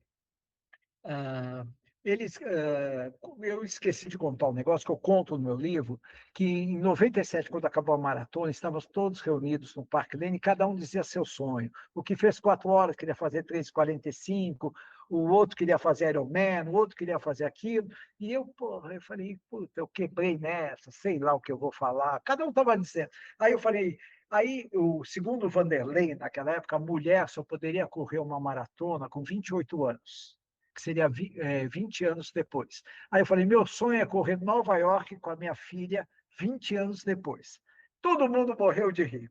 Ah, eu esqueci de contar um negócio que eu conto no meu livro, que em 97, quando acabou a maratona, estávamos todos reunidos no Parque Lane e cada um dizia seu sonho. O que fez 4 horas queria fazer 3:45, o outro queria fazer Ironman, o outro queria fazer aquilo. E eu, porra, eu falei, puta, eu quebrei nessa, sei lá o que eu vou falar. Cada um estava dizendo. Aí eu falei, segundo o Vanderlei, naquela época, a mulher só poderia correr uma maratona com 28 anos, que seria 20 anos depois. Aí eu falei, meu sonho é correr Nova York com a minha filha 20 anos depois. Todo mundo morreu de rir.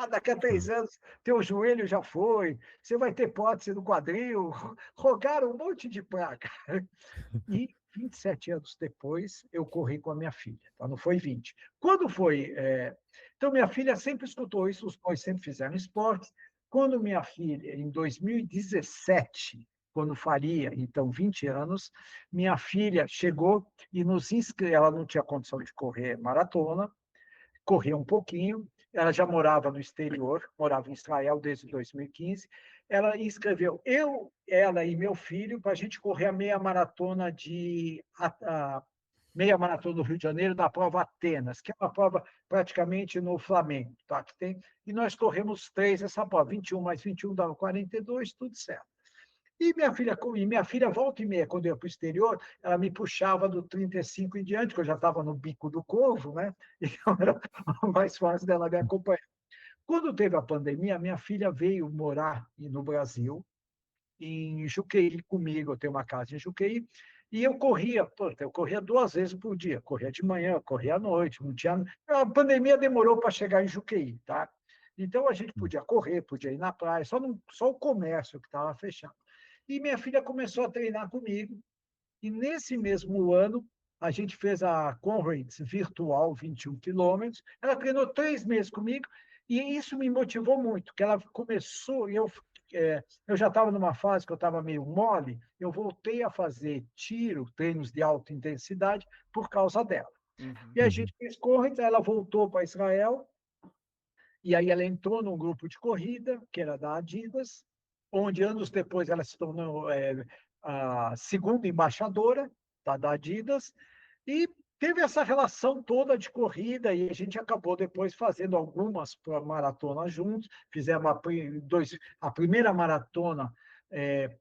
Daqui a 3 anos, teu joelho já foi, você vai ter prótese no quadril, rogaram um monte de praga. E 27 anos depois, eu corri com a minha filha, tá? Não foi 20. Quando foi... Então, minha filha sempre escutou isso, os dois sempre fizeram esportes. Quando minha filha, em 2017, quando faria, então, 20 anos, minha filha chegou e nos inscreveu. Ela não tinha condição de correr maratona, corria um pouquinho, ela já morava no exterior, morava em Israel desde 2015. Ela inscreveu ela e meu filho para a gente correr a meia maratona meia maratona do Rio de Janeiro, na prova Atenas, que é uma prova praticamente no Flamengo, tá? Que tem, e nós corremos 3 essa prova, 21 mais 21 dava 42, tudo certo. E minha filha, volta e meia, quando eu ia para o exterior, ela me puxava do 35 em diante, que eu já estava no bico do corvo, né? Então era mais fácil dela me acompanhar. Quando teve a pandemia, minha filha veio morar no Brasil, em Juqueí comigo, eu tenho uma casa em Juqueí, e eu corria 2 vezes por dia, corria de manhã, corria à noite, não tinha... A pandemia demorou para chegar em Juqueí, tá? Então a gente podia correr, podia ir na praia, só o comércio que estava fechado. E minha filha começou a treinar comigo, e nesse mesmo ano, a gente fez a Conrads Virtual 21 quilômetros. Ela treinou 3 meses comigo, e isso me motivou muito, que ela começou, eu já estava numa fase que eu estava meio mole, eu voltei a fazer treinos de alta intensidade, por causa dela. Uhum. E a gente fez Conrads, ela voltou para Israel, e aí ela entrou num grupo de corrida, que era da Adidas, onde anos depois ela se tornou a segunda embaixadora da Adidas, e teve essa relação toda de corrida, e a gente acabou depois fazendo algumas maratonas juntos. Fizemos a primeira maratona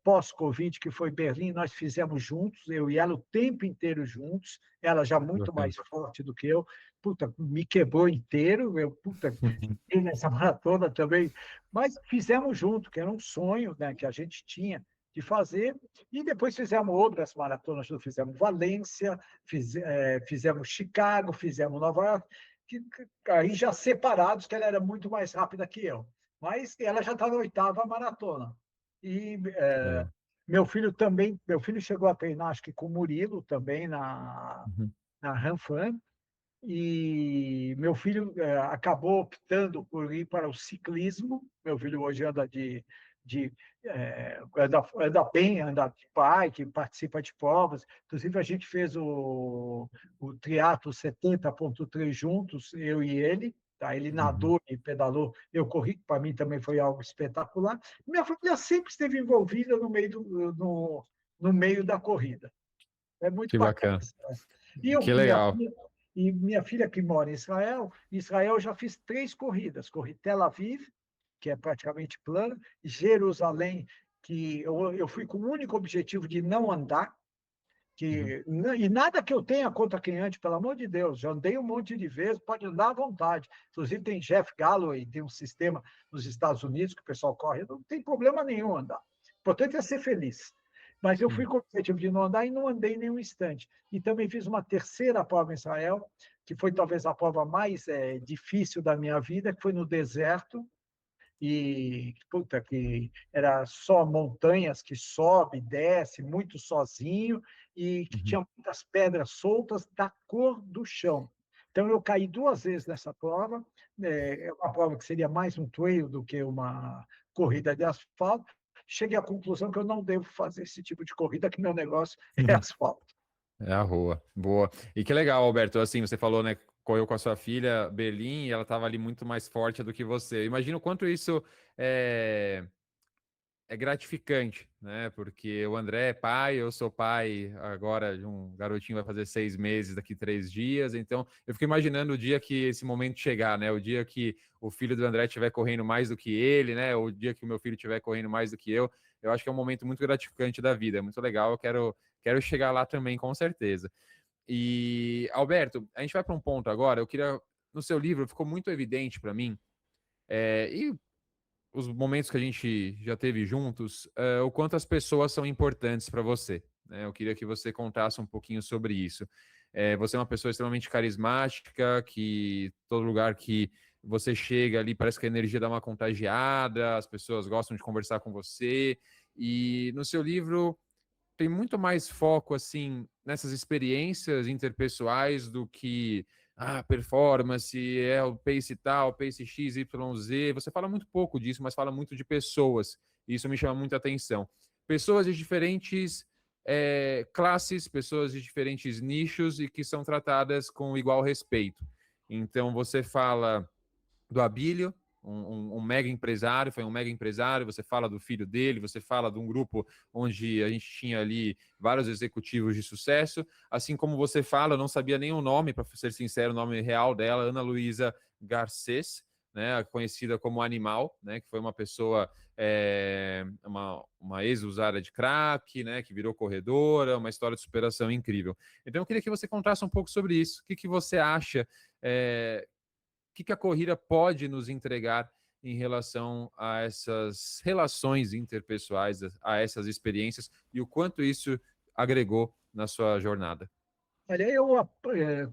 pós-Covid, que foi Berlim, nós fizemos juntos, eu e ela o tempo inteiro juntos, ela já muito Bacana. mais forte do que eu. Puta, me quebrou inteiro, puta, nessa maratona também, mas fizemos junto, que era um sonho, né, que a gente tinha de fazer, e depois fizemos outras maratonas, fizemos Valência, fizemos Chicago, fizemos Nova York, aí já separados, que ela era muito mais rápida que eu, mas ela já está na 8ª maratona. E Legal. meu filho chegou a treinar, acho que com o Murilo também Uhum. na Ranfan, e meu filho acabou optando por ir para o ciclismo. Meu filho hoje anda bem, anda de bike, participa de provas. Inclusive, a gente fez o triatlo 70.3 juntos, eu e ele. Tá? Ele Uhum. nadou e pedalou, eu corri, que para mim também foi algo espetacular. Minha família sempre esteve envolvida no meio da corrida. É muito Que bacana. bacana. E Que legal. minha filha que mora em Israel eu já fiz 3 corridas. Corri Tel Aviv, que é praticamente plano, Jerusalém, que eu fui com o único objetivo de não andar, E nada que eu tenha contra quem ande, pelo amor de Deus, já andei um monte de vezes, pode andar à vontade. Inclusive tem Jeff Galloway, tem um sistema nos Estados Unidos que o pessoal corre, não tem problema nenhum andar. O importante é ser feliz. Mas eu fui com o objetivo de não andar e não andei nenhum instante. E também fiz uma terceira prova em Israel, que foi talvez a prova mais difícil da minha vida, que foi no deserto, e puta, que era só montanhas que sobe, desce, muito sozinho, e que tinha muitas pedras soltas da cor do chão. Então, eu caí 2 vezes nessa prova, é uma prova que seria mais um trail do que uma corrida de asfalto. Cheguei à conclusão que eu não devo fazer esse tipo de corrida, que meu negócio é asfalto. É a rua, boa. E que legal, Alberto, assim, você falou, né, correu com a sua filha, Berlim, e ela estava ali muito mais forte do que você. Imagina o quanto isso é gratificante, né? Porque o André é pai, eu sou pai agora de um garotinho, vai fazer 6 meses daqui 3 dias. Então, eu fico imaginando o dia que esse momento chegar, né? O dia que o filho do André estiver correndo mais do que ele, né? O dia que o meu filho estiver correndo mais do que eu. Eu acho que é um momento muito gratificante da vida, é muito legal. Eu quero chegar lá também, com certeza. E, Alberto, a gente vai para um ponto agora. Eu queria, no seu livro, ficou muito evidente para mim, e os momentos que a gente já teve juntos, o quanto as pessoas são importantes para você, né? Eu queria que você contasse um pouquinho sobre isso. Você é uma pessoa extremamente carismática, que todo lugar que você chega ali parece que a energia dá uma contagiada, as pessoas gostam de conversar com você. E no seu livro tem muito mais foco assim nessas experiências interpessoais do que performance, é o pace tal, pace X, Y, Z. Você fala muito pouco disso, mas fala muito de pessoas. E isso me chama muita atenção. Pessoas de diferentes classes, pessoas de diferentes nichos e que são tratadas com igual respeito. Então, você fala do Abílio, um mega empresário, foi um mega empresário, você fala do filho dele, você fala de um grupo onde a gente tinha ali vários executivos de sucesso, assim como você fala, eu não sabia nem o nome, para ser sincero, o nome real dela, Ana Luísa Garcês, né, conhecida como Animal, né, que foi uma pessoa, uma ex-usuária de crack, né, que virou corredora, uma história de superação incrível. Então eu queria que você contasse um pouco sobre isso, o que você acha, o que a corrida pode nos entregar em relação a essas relações interpessoais, a essas experiências e o quanto isso agregou na sua jornada? Olha,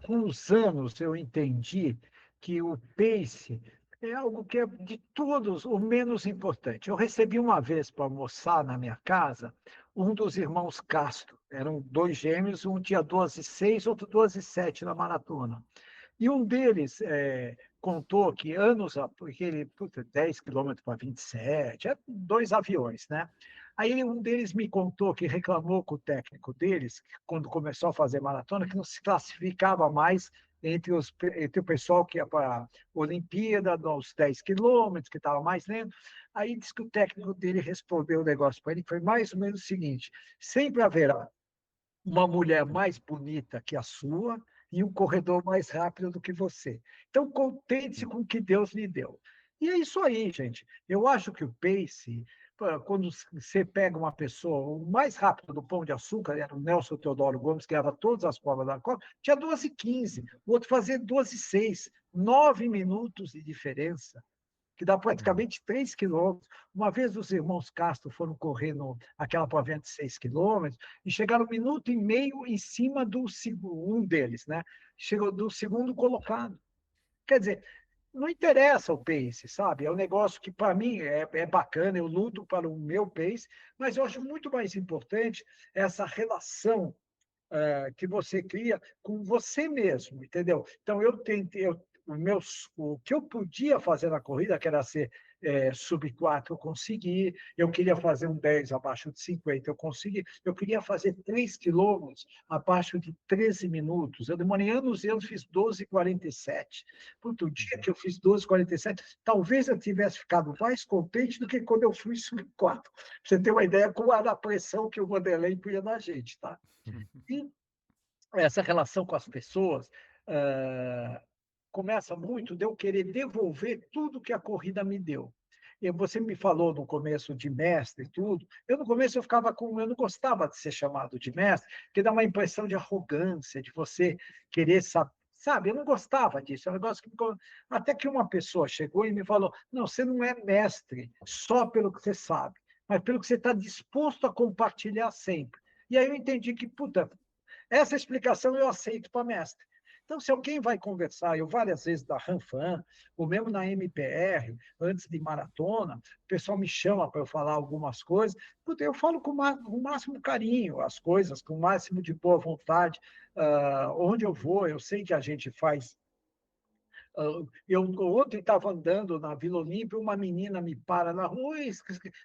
com os anos eu entendi que o pace é algo que é de todos o menos importante. Eu recebi uma vez para almoçar na minha casa um dos irmãos Castro. Eram 2 gêmeos, um tinha 12,6, outro 12,7 na maratona. E um deles contou que porque ele, 10 quilômetros para 27, 2 aviões, né? Aí um deles me contou que reclamou com o técnico deles, quando começou a fazer maratona, que não se classificava mais entre o pessoal que ia para a Olimpíada, nos 10 quilômetros, que estava mais lento. Aí disse que o técnico dele respondeu o negócio para ele, que foi mais ou menos o seguinte: sempre haverá uma mulher mais bonita que a sua e um corredor mais rápido do que você. Então, contente-se com o que Deus lhe deu. E é isso aí, gente. Eu acho que o pace, quando você pega uma pessoa, o mais rápido do Pão de Açúcar era o Nelson Teodoro Gomes, que ganhava todas as provas da Copa, tinha 12,15, o outro fazia 12,6, 9 minutos de diferença, que dá praticamente 3 quilômetros. Uma vez os irmãos Castro foram correr aquela provinha de 6 quilômetros e chegaram 1 minuto e meio em cima do segundo, um deles, né? Chegou do segundo colocado. Quer dizer, não interessa o pace, sabe? É um negócio que, para mim, é bacana, eu luto para o meu pace, mas eu acho muito mais importante essa relação que você cria com você mesmo, entendeu? Então, o que eu podia fazer na corrida, que era ser sub 4, eu consegui. Eu queria fazer um 10 abaixo de 50, eu consegui. Eu queria fazer 3 quilômetros abaixo de 13 minutos. Eu demorei anos e anos, fiz 12,47. O dia que eu fiz 12,47, talvez eu tivesse ficado mais contente do que quando eu fui sub 4. Pra você ter uma ideia qual era a pressão que o Vanderlei punha na gente, tá? E essa relação com as pessoas começa muito de eu querer devolver tudo que a corrida me deu. você me falou no começo de mestre e tudo. Eu, no começo, eu não gostava de ser chamado de mestre, porque dá uma impressão de arrogância, de você querer saber. Sabe, eu não gostava disso. É um negócio até que uma pessoa chegou e me falou: não, você não é mestre só pelo que você sabe, mas pelo que você está disposto a compartilhar sempre. E aí eu entendi que, puta, essa explicação eu aceito para mestre. Então, se alguém vai conversar, eu várias vezes da Ranfan, ou mesmo na MPR, antes de maratona, o pessoal me chama para eu falar algumas coisas, eu falo com o máximo carinho as coisas, com o máximo de boa vontade. Onde eu vou, eu sei que a gente faz. Eu ontem estava andando na Vila Olímpia, uma menina me para na rua: "Oi,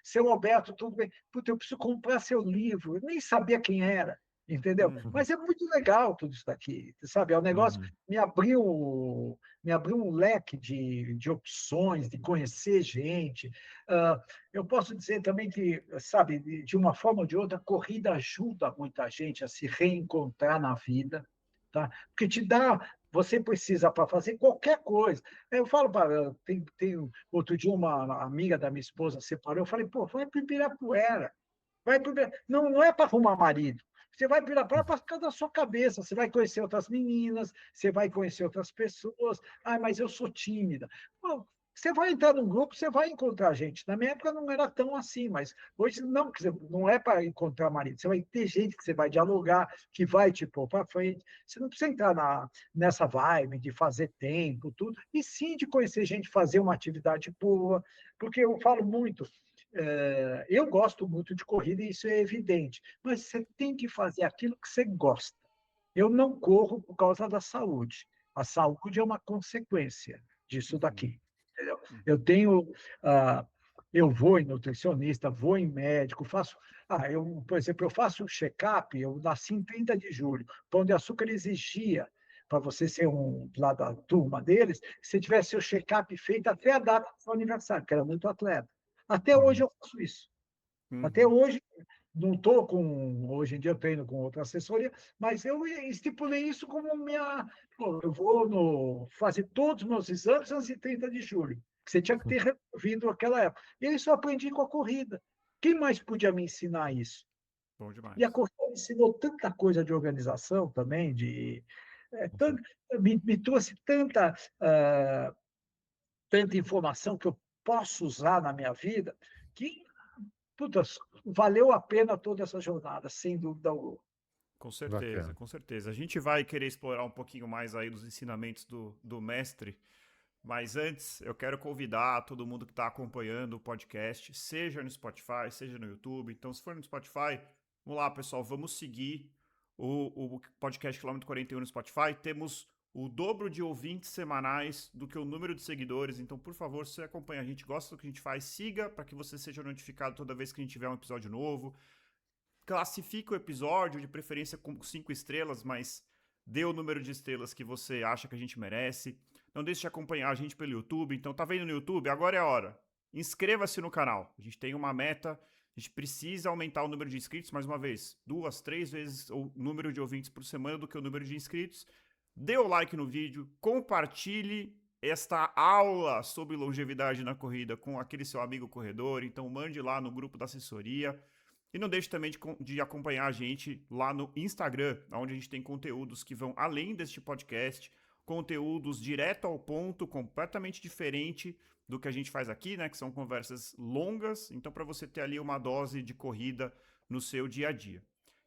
seu Alberto, tudo bem? Puta, eu preciso comprar seu livro." Eu nem sabia quem era, entendeu? Mas é muito legal tudo isso daqui, sabe? É um negócio Uhum. me abriu um leque de opções, de conhecer gente. Uh, eu posso dizer também que, sabe, de uma forma ou de outra, a corrida ajuda muita gente a se reencontrar na vida, tá? Porque te dá. Você precisa para fazer qualquer coisa. Eu falo para. Outro dia, uma amiga da minha esposa separou. Eu falei: pô, vai para Ibirapuera. Não, não é para arrumar marido. Você vai para Ibirapuera para ficar da sua cabeça. Você vai conhecer outras meninas, você vai conhecer outras pessoas. Ah, mas eu sou tímida. Bom, você vai entrar num grupo, você vai encontrar gente. Na minha época não era tão assim, mas hoje não, não é para encontrar marido. Você vai ter gente que você vai dialogar, que vai te pôr para frente. Você não precisa entrar nessa vibe de fazer tempo, tudo, e sim de conhecer gente, fazer uma atividade boa, porque eu falo muito. Eu gosto muito de corrida e isso é evidente, mas você tem que fazer aquilo que você gosta. Eu não corro por causa da saúde. A saúde é uma consequência disso Uhum. daqui. Entendeu? Uhum. Eu tenho. ah, eu vou em nutricionista, vou em médico, faço. Por exemplo, eu faço um check-up. Eu nasci em 30 de julho. O Pão de Açúcar exigia, para você ser lá da turma deles, que você tivesse seu check-up feito até a data do seu aniversário, porque era muito atleta. Até hoje Uhum. eu faço isso. Até Uhum. hoje, não estou com. Hoje em dia eu treino com outra assessoria, mas eu estipulei isso como minha. Pô, eu vou fazer todos os meus exames antes de 30 de julho, que você tinha que ter resolvido naquela época. E isso eu aprendi com a corrida. Quem mais podia me ensinar isso? Bom E a demais. corrida me ensinou tanta coisa de organização também, me trouxe tanta informação que eu posso usar na minha vida, que, putas, valeu a pena toda essa jornada, sem dúvida alguma. Com certeza, Bacana. com certeza. A gente vai querer explorar um pouquinho mais aí dos ensinamentos do mestre, mas antes eu quero convidar todo mundo que está acompanhando o podcast, seja no Spotify, seja no YouTube. Então, se for no Spotify, vamos lá, pessoal, vamos seguir o podcast Quilômetro 41 no Spotify. Temos o dobro de ouvintes semanais do que o número de seguidores. Então, por favor, se você acompanha a gente, gosta do que a gente faz, siga para que você seja notificado toda vez que a gente tiver um episódio novo. Classifique o episódio, de preferência com 5 estrelas, mas dê o número de estrelas que você acha que a gente merece. Não deixe de acompanhar a gente pelo YouTube. Então, tá vendo no YouTube? Agora é a hora. Inscreva-se no canal. A gente tem uma meta. A gente precisa aumentar o número de inscritos, mais uma vez, 2, 3 vezes o número de ouvintes por semana do que o número de inscritos. Dê o like no vídeo, compartilhe esta aula sobre longevidade na corrida com aquele seu amigo corredor. Então, mande lá no grupo da assessoria. E não deixe também de acompanhar a gente lá no Instagram, onde a gente tem conteúdos que vão além deste podcast, conteúdos direto ao ponto, completamente diferente do que a gente faz aqui, né? Que são conversas longas, então para você ter ali uma dose de corrida no seu dia a dia.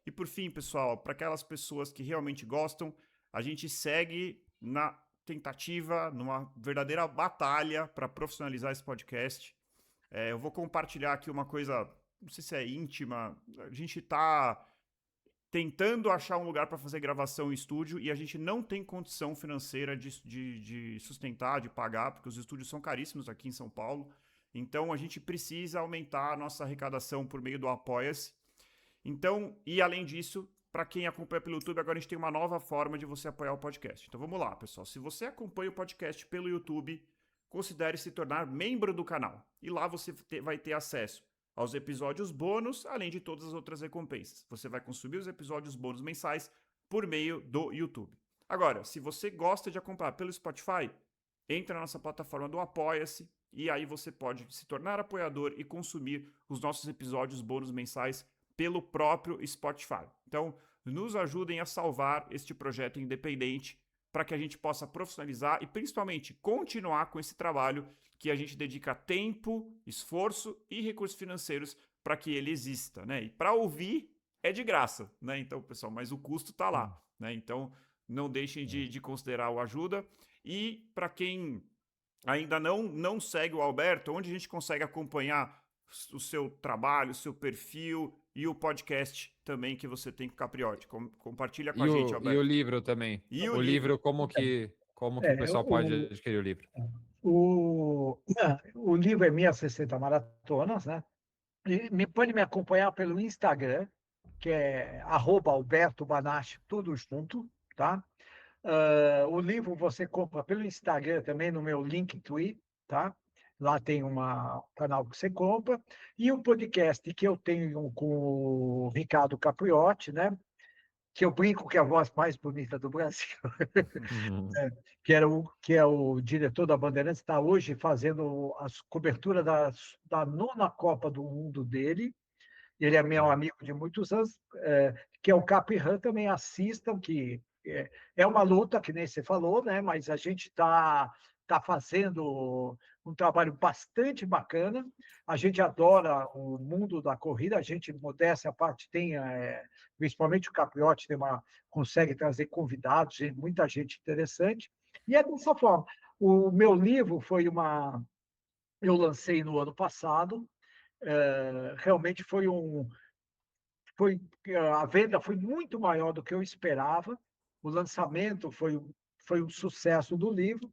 E por fim, pessoal, para aquelas pessoas que realmente gostam, a gente segue na tentativa, numa verdadeira batalha para profissionalizar esse podcast. Eu vou compartilhar aqui uma coisa, não sei se é íntima. A gente tá tentando achar um lugar para fazer gravação em estúdio e a gente não tem condição financeira de sustentar, de pagar, porque os estúdios são caríssimos aqui em São Paulo. Então a gente precisa aumentar a nossa arrecadação por meio do Apoia-se. Então, e além disso, para quem acompanha pelo YouTube, agora a gente tem uma nova forma de você apoiar o podcast. Então vamos lá, pessoal. Se você acompanha o podcast pelo YouTube, considere se tornar membro do canal. E lá você vai ter acesso aos episódios bônus, além de todas as outras recompensas. Você vai consumir os episódios bônus mensais por meio do YouTube. Agora, se você gosta de acompanhar pelo Spotify, entra na nossa plataforma do Apoia-se e aí você pode se tornar apoiador e consumir os nossos episódios bônus mensais pelo próprio Spotify. Então, nos ajudem a salvar este projeto independente para que a gente possa profissionalizar e principalmente continuar com esse trabalho que a gente dedica tempo, esforço e recursos financeiros para que ele exista, né? E para ouvir é de graça, né? Então, pessoal, mas o custo está lá, né? Então, não deixem de considerar o ajuda. E para quem ainda não segue o Alberto, onde a gente consegue acompanhar o seu trabalho, o seu perfil e o podcast também que você tem com o Capriotti. Compartilha com a gente, E o Alberto. livro também. E o O livro. livro, como que o pessoal pode adquirir o livro? O livro é Minhas 60 Maratonas, né? E pode me acompanhar pelo Instagram, que é @Alberto Banach, tudo junto, tá? O livro você compra pelo Instagram também, no meu Linktree, tá? Lá tem um canal que você compra. E o podcast que eu tenho com o Ricardo Capriotti, né? Que eu brinco que é a voz mais bonita do Brasil, Uhum. que é o diretor da Bandeirantes, está hoje fazendo a cobertura da 9ª Copa do Mundo dele. Ele é meu amigo de muitos anos, que é o Capirran, também assistam, que é uma luta, que nem você falou, né? Mas a gente tá fazendo um trabalho bastante bacana. A gente adora o mundo da corrida, a gente, modéstia à parte, tem, principalmente o Capriotti, consegue trazer convidados, muita gente interessante. E é dessa forma. O meu livro eu lancei no ano passado, realmente a venda foi muito maior do que eu esperava. O lançamento foi um sucesso do livro.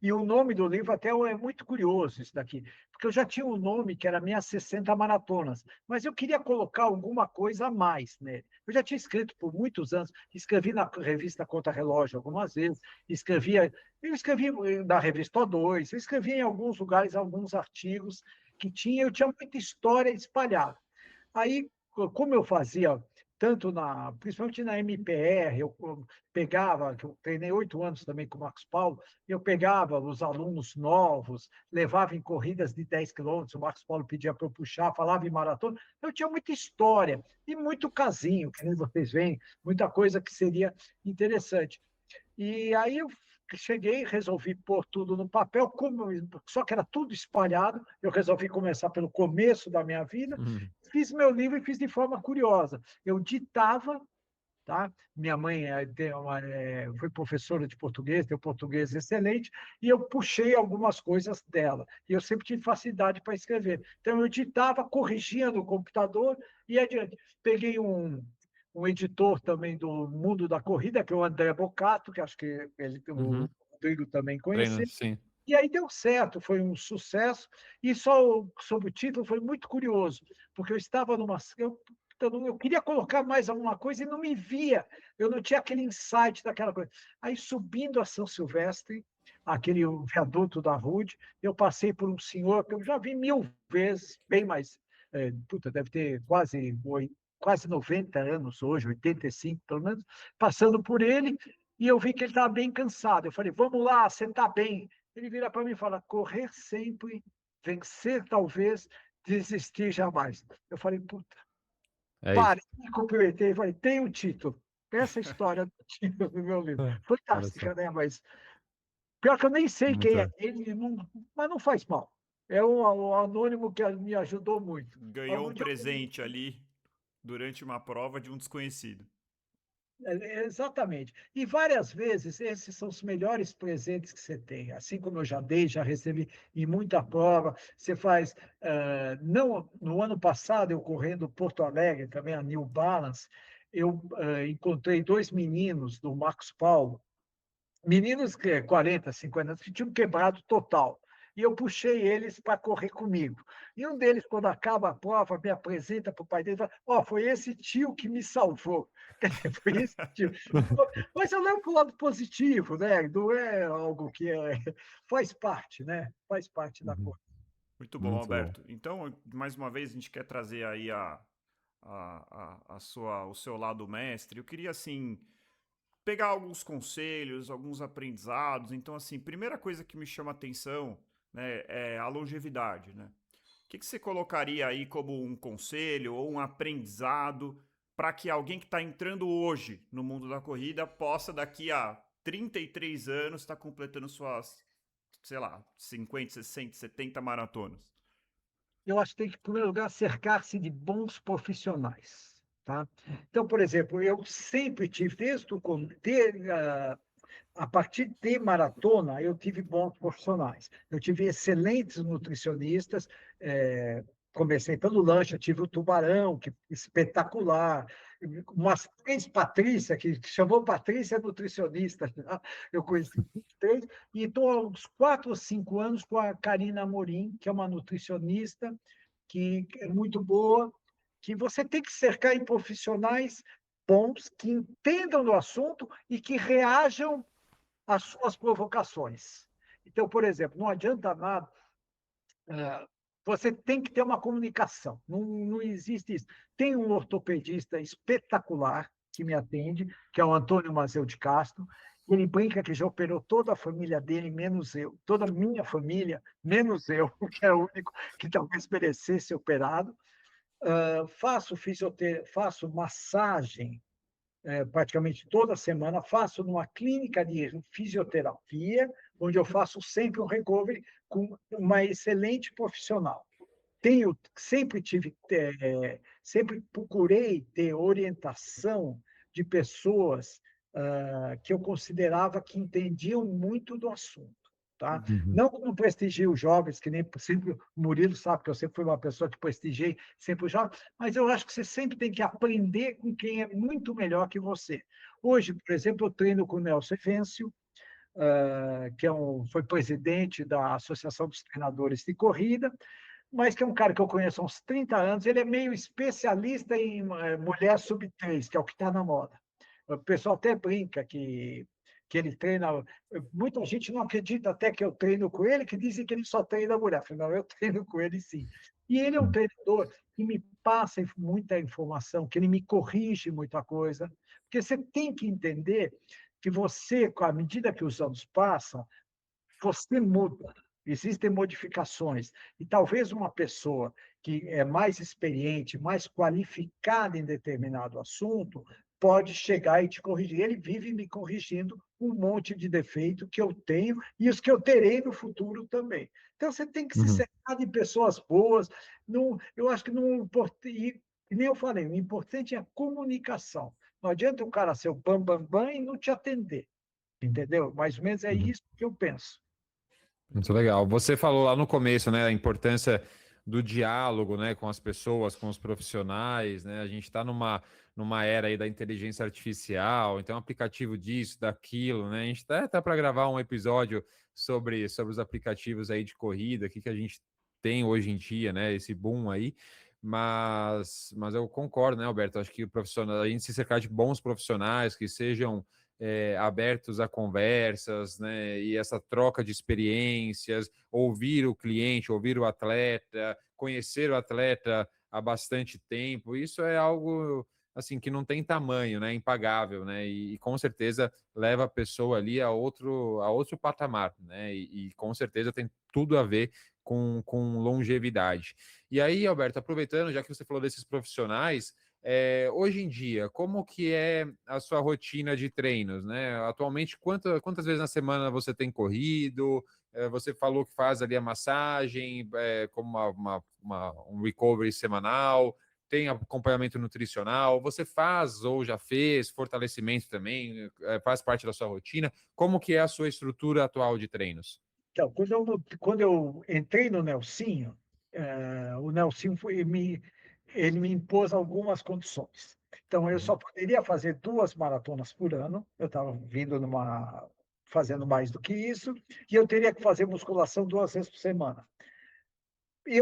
E o nome do livro até é muito curioso isso daqui, porque eu já tinha um nome que era Minhas 60 Maratonas, mas eu queria colocar alguma coisa a mais nele. Eu já tinha escrito por muitos anos, escrevi na revista Contra Relógio algumas vezes, eu escrevi na revista O2, eu escrevi em alguns lugares alguns artigos eu tinha muita história espalhada. Aí, como eu fazia tanto principalmente na MPR, eu pegava, que eu treinei 8 anos também com o Marcos Paulo, eu pegava os alunos novos, levava em corridas de 10 quilômetros, o Marcos Paulo pedia para eu puxar, falava em maratona, eu tinha muita história e muito casinho, que nem vocês veem, muita coisa que seria interessante. E aí eu cheguei, resolvi pôr tudo no papel, só que era tudo espalhado, eu resolvi começar pelo começo da minha vida, Uhum. fiz meu livro e fiz de forma curiosa. Eu ditava, tá? Minha mãe foi professora de português, tem um português excelente, e eu puxei algumas coisas dela. E eu sempre tive facilidade para escrever. Então, eu ditava, corrigia no computador e adiante. Peguei um editor também do mundo da corrida, que é o André Bocato, que acho que o Uhum. Rodrigo também Treino, conhece. sim. E aí deu certo, foi um sucesso. E só sobre o título foi muito curioso, porque eu estava eu queria colocar mais alguma coisa e não me via. Eu não tinha aquele insight daquela coisa. Aí, subindo a São Silvestre, aquele viaduto da Rude, eu passei por um senhor que eu já vi 1000 vezes, bem mais. Deve ter quase 90 anos hoje, 85 pelo menos, passando por ele, e eu vi que ele estava bem cansado. Eu falei, vamos lá, você está bem. Ele vira para mim e fala, correr sempre, vencer talvez, desistir jamais. Eu falei, puta, É isso. parei, cumprimentei e falei, tem um título. Essa história do título do meu livro. Olha só. Fantástica, né? Mas pior que eu nem sei quem é Muito. ele, mas não faz mal. É um anônimo que me ajudou muito. Ganhou Algum um dia presente ali durante uma prova de um desconhecido. Exatamente. E várias vezes esses são os melhores presentes que você tem. Assim como eu já dei, já recebi em muita prova. Você faz. Não, no ano passado, eu correndo Porto Alegre, também a New Balance, eu encontrei 2 meninos do Marcos Paulo, meninos que 40, 50 anos, que tinham quebrado total. E eu puxei eles para correr comigo. E um deles, quando acaba a prova, me apresenta para o pai dele e fala: Ó, foi esse tio que me salvou. Foi esse tio. Mas eu levo para o lado positivo, né? Não é algo que faz parte, né? Faz parte da Uhum. coisa. Muito bom, Muito bom. Alberto. Então, mais uma vez, a gente quer trazer aí o seu lado mestre. Eu queria, assim, pegar alguns conselhos, alguns aprendizados. Então, assim, primeira coisa que me chama a atenção, né, é a longevidade, né? O que você colocaria aí como um conselho ou um aprendizado para que alguém que está entrando hoje no mundo da corrida possa, daqui a 33 anos, estar completando suas, sei lá, 50, 60, 70 maratonas? Eu acho que tem que, em primeiro lugar, cercar-se de bons profissionais. Tá? Então, por exemplo, eu sempre tive, a partir de maratona, eu tive bons profissionais. Eu tive excelentes nutricionistas. Comecei pelo lanche, eu tive o Tubarão, que espetacular. Umas 3 Patrícia, que chamou Patrícia nutricionista. Tá? Eu conheci 3, e estou há uns 4 ou 5 anos com a Karina Amorim, que é uma nutricionista, que é muito boa, que você tem que cercar em profissionais bons, que entendam do assunto e que reajam às suas provocações. Então, por exemplo, não adianta nada, você tem que ter uma comunicação, não existe isso. Tem um ortopedista espetacular que me atende, que é o Antônio Mazeu de Castro. Ele brinca que já operou toda a família dele, menos eu, toda a minha família, menos eu, que é o único que talvez merecesse ser operado. Faço massagem praticamente toda semana, faço numa clínica de fisioterapia, onde eu faço sempre um recovery com uma excelente profissional. Sempre procurei ter orientação de pessoas que eu considerava que entendiam muito do assunto. Tá? Uhum. Não como prestigio os jovens, que nem sempre o Murilo sabe que eu sempre fui uma pessoa que prestigiei sempre os jovens, mas eu acho que você sempre tem que aprender com quem é muito melhor que você. Hoje, por exemplo, eu treino com o Nelson Efêncio, que foi presidente da Associação dos Treinadores de Corrida, mas que é um cara que eu conheço há uns 30 anos. Ele é meio especialista em mulher sub-3, que é o que está na moda. O pessoal até brinca que ele treina. Muita gente não acredita até que eu treino com ele, que dizem que ele só treina mulher. Afinal, eu treino com ele sim. E ele é um treinador que me passa muita informação, que ele me corrige muita coisa. Porque você tem que entender que você, à medida que os anos passam, você muda. Existem modificações. E talvez uma pessoa que é mais experiente, mais qualificada em determinado assunto, pode chegar e te corrigir. Ele vive me corrigindo um monte de defeito que eu tenho e os que eu terei no futuro também. Então, você tem que se Uhum. cercar de pessoas boas. Não, eu acho que não importa. E nem eu falei, o importante é a comunicação. Não adianta um cara ser o bam, bam, bam e não te atender. Entendeu? Mais ou menos é Uhum. isso que eu penso. Muito legal. Você falou lá no começo, né, a importância do diálogo, né, com as pessoas, com os profissionais, né? A gente está numa era aí da inteligência artificial, então aplicativo disso, daquilo, né? A gente tá para gravar um episódio sobre os aplicativos aí de corrida, o que a gente tem hoje em dia, né? Esse boom aí. Mas eu concordo, né, Alberto? Acho que a gente se cercar de bons profissionais que sejam abertos a conversas, né? E essa troca de experiências, ouvir o cliente, ouvir o atleta, conhecer o atleta há bastante tempo, isso é algo assim que não tem tamanho, né? Impagável, né? E com certeza leva a pessoa ali a outro patamar, né? E com certeza tem tudo a ver com longevidade. E aí, Alberto, aproveitando, já que você falou desses profissionais, hoje em dia, como que é a sua rotina de treinos, né? Atualmente, quantas vezes na semana você tem corrido? Você falou que faz ali a massagem, como um recovery semanal, tem acompanhamento nutricional, você faz ou já fez fortalecimento também, faz parte da sua rotina? Como que é a sua estrutura atual de treinos? Então, quando eu entrei no Nelsinho, o Nelsinho ele me impôs algumas condições. Então, eu só poderia fazer 2 maratonas por ano. Eu estava fazendo mais do que isso, e eu teria que fazer musculação 2 vezes por semana. E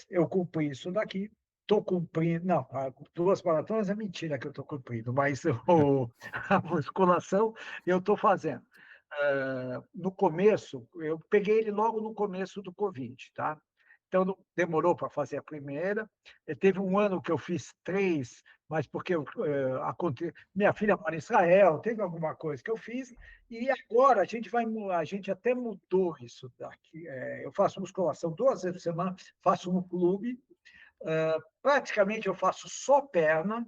eu cumpri isso daqui. Estou cumprindo. Não, 2 maratonas é mentira que eu estou cumprindo, mas a musculação eu estou fazendo. No começo, eu peguei ele logo no começo do Covid, tá? então demorou para fazer a primeira. Teve um ano que eu fiz 3, mas porque minha filha mora em Israel, teve alguma coisa que eu fiz, e agora a gente até mudou isso daqui. Eu faço musculação 2 vezes por semana, faço no clube, praticamente eu faço só perna,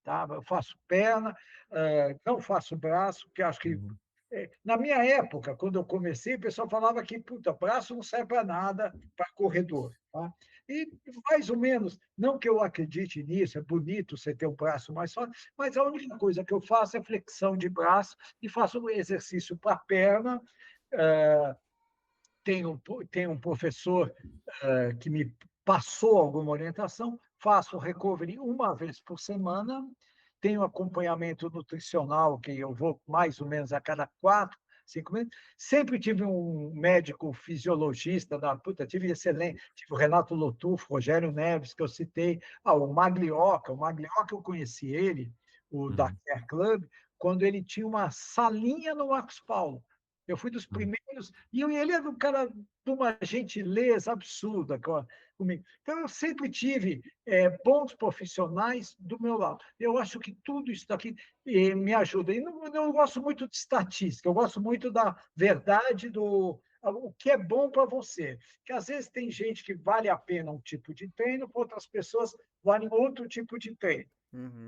tá? Eu faço perna, não faço braço, porque acho que Uhum. na minha época, quando eu comecei, o pessoal falava que puta, braço não serve para nada para corredor. Tá? E mais ou menos, não que eu acredite nisso, é bonito você ter um braço mais forte, mas a única coisa que eu faço é flexão de braço e faço um exercício para a perna. Uh, tem um professor que me passou alguma orientação, faço recovery uma vez por semana, tenho acompanhamento nutricional, que eu vou mais ou menos a cada 4, 5 meses. Sempre tive um médico fisiologista, tive excelente, tive o Renato Lotufo, Rogério Neves, que eu citei, o Maglioca eu conheci ele, o da Uhum. Care Club, quando ele tinha uma salinha no Marcos Paulo. Eu fui dos Uhum. primeiros, e ele era um cara de uma gentileza absurda comigo. Então, eu sempre tive bons profissionais do meu lado. Eu acho que tudo isso daqui me ajuda. E não gosto muito de estatística, eu gosto muito da verdade, o que é bom para você. Porque, às vezes, tem gente que vale a pena um tipo de treino, para outras pessoas vale outro tipo de treino.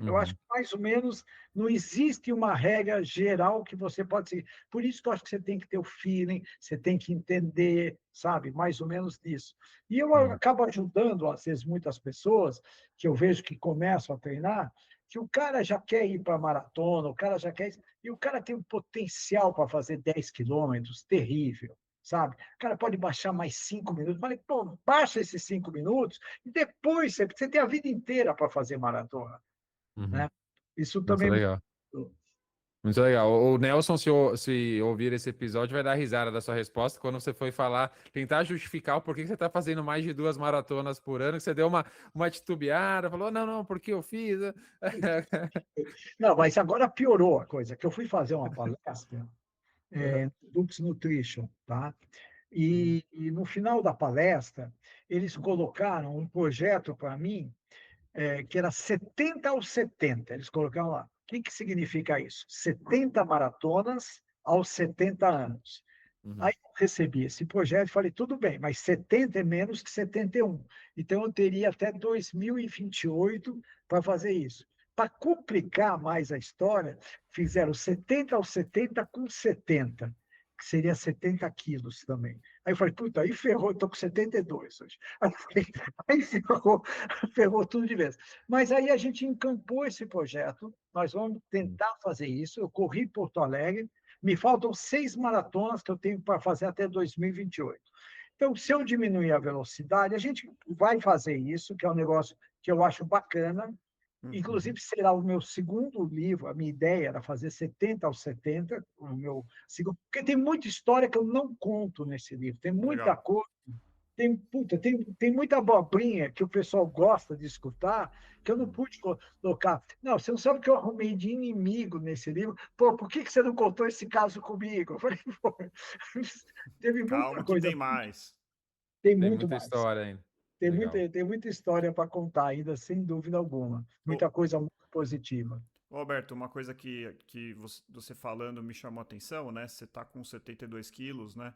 Eu acho Uhum. que, mais ou menos, não existe uma regra geral que você pode seguir. Por isso que eu acho que você tem que ter o feeling, você tem que entender, sabe, mais ou menos disso. E eu Uhum. acabo ajudando, às vezes, muitas pessoas que eu vejo que começam a treinar, que o cara já quer ir para a maratona, o cara já quer... E o cara tem um potencial para fazer 10 quilômetros terrível, sabe? O cara pode baixar mais 5 minutos. Falei, pô, baixa esses 5 minutos e depois você tem a vida inteira para fazer maratona. Uhum. Né? Isso Muito também é legal. muito... Muito legal. O Nelson, se ouvir esse episódio, vai dar risada da sua resposta quando você foi falar, tentar justificar o porquê que você está fazendo mais de 2 maratonas por ano, que você deu uma titubeada, falou, não, porque eu fiz. Não, mas agora piorou a coisa, que eu fui fazer uma palestra Uhum. Dux Nutrition, tá? Uhum. E no final da palestra, eles colocaram um projeto para mim que era 70 aos 70. Eles colocaram lá. O que significa isso? 70 maratonas aos 70 anos. Aí Uhum. eu recebi esse projeto e falei, tudo bem, mas 70 é menos que 71. Então, eu teria até 2028 para fazer isso. Para complicar mais a história, fizeram 70 aos 70 com 70, que seria 70 quilos também. Aí eu falei, puta, aí ferrou, estou com 72 hoje. Aí ferrou tudo de vez. Mas aí a gente encampou esse projeto, nós vamos tentar fazer isso. Eu corri Porto Alegre, me faltam 6 maratonas que eu tenho para fazer até 2028. Então, se eu diminuir a velocidade, a gente vai fazer isso, que é um negócio que eu acho bacana. Uhum. Inclusive, será o meu segundo livro. A minha ideia era fazer 70 aos 70, o meu segundo, porque tem muita história que eu não conto nesse livro, tem muita Legal. coisa. Tem muita abobrinha que o pessoal gosta de escutar, que eu não pude colocar. Não, você não sabe o que eu arrumei de inimigo nesse livro. Pô, por que você não contou esse caso comigo? Eu falei, pô, teve muita Calma que coisa, tem mais. tem Tem muito muita mais. história ainda. Tem Legal. muita história para contar ainda, sem dúvida alguma. Ô, Muita coisa muito positiva. Roberto, uma coisa que você falando me chamou a atenção, né? Você tá com 72 quilos, né?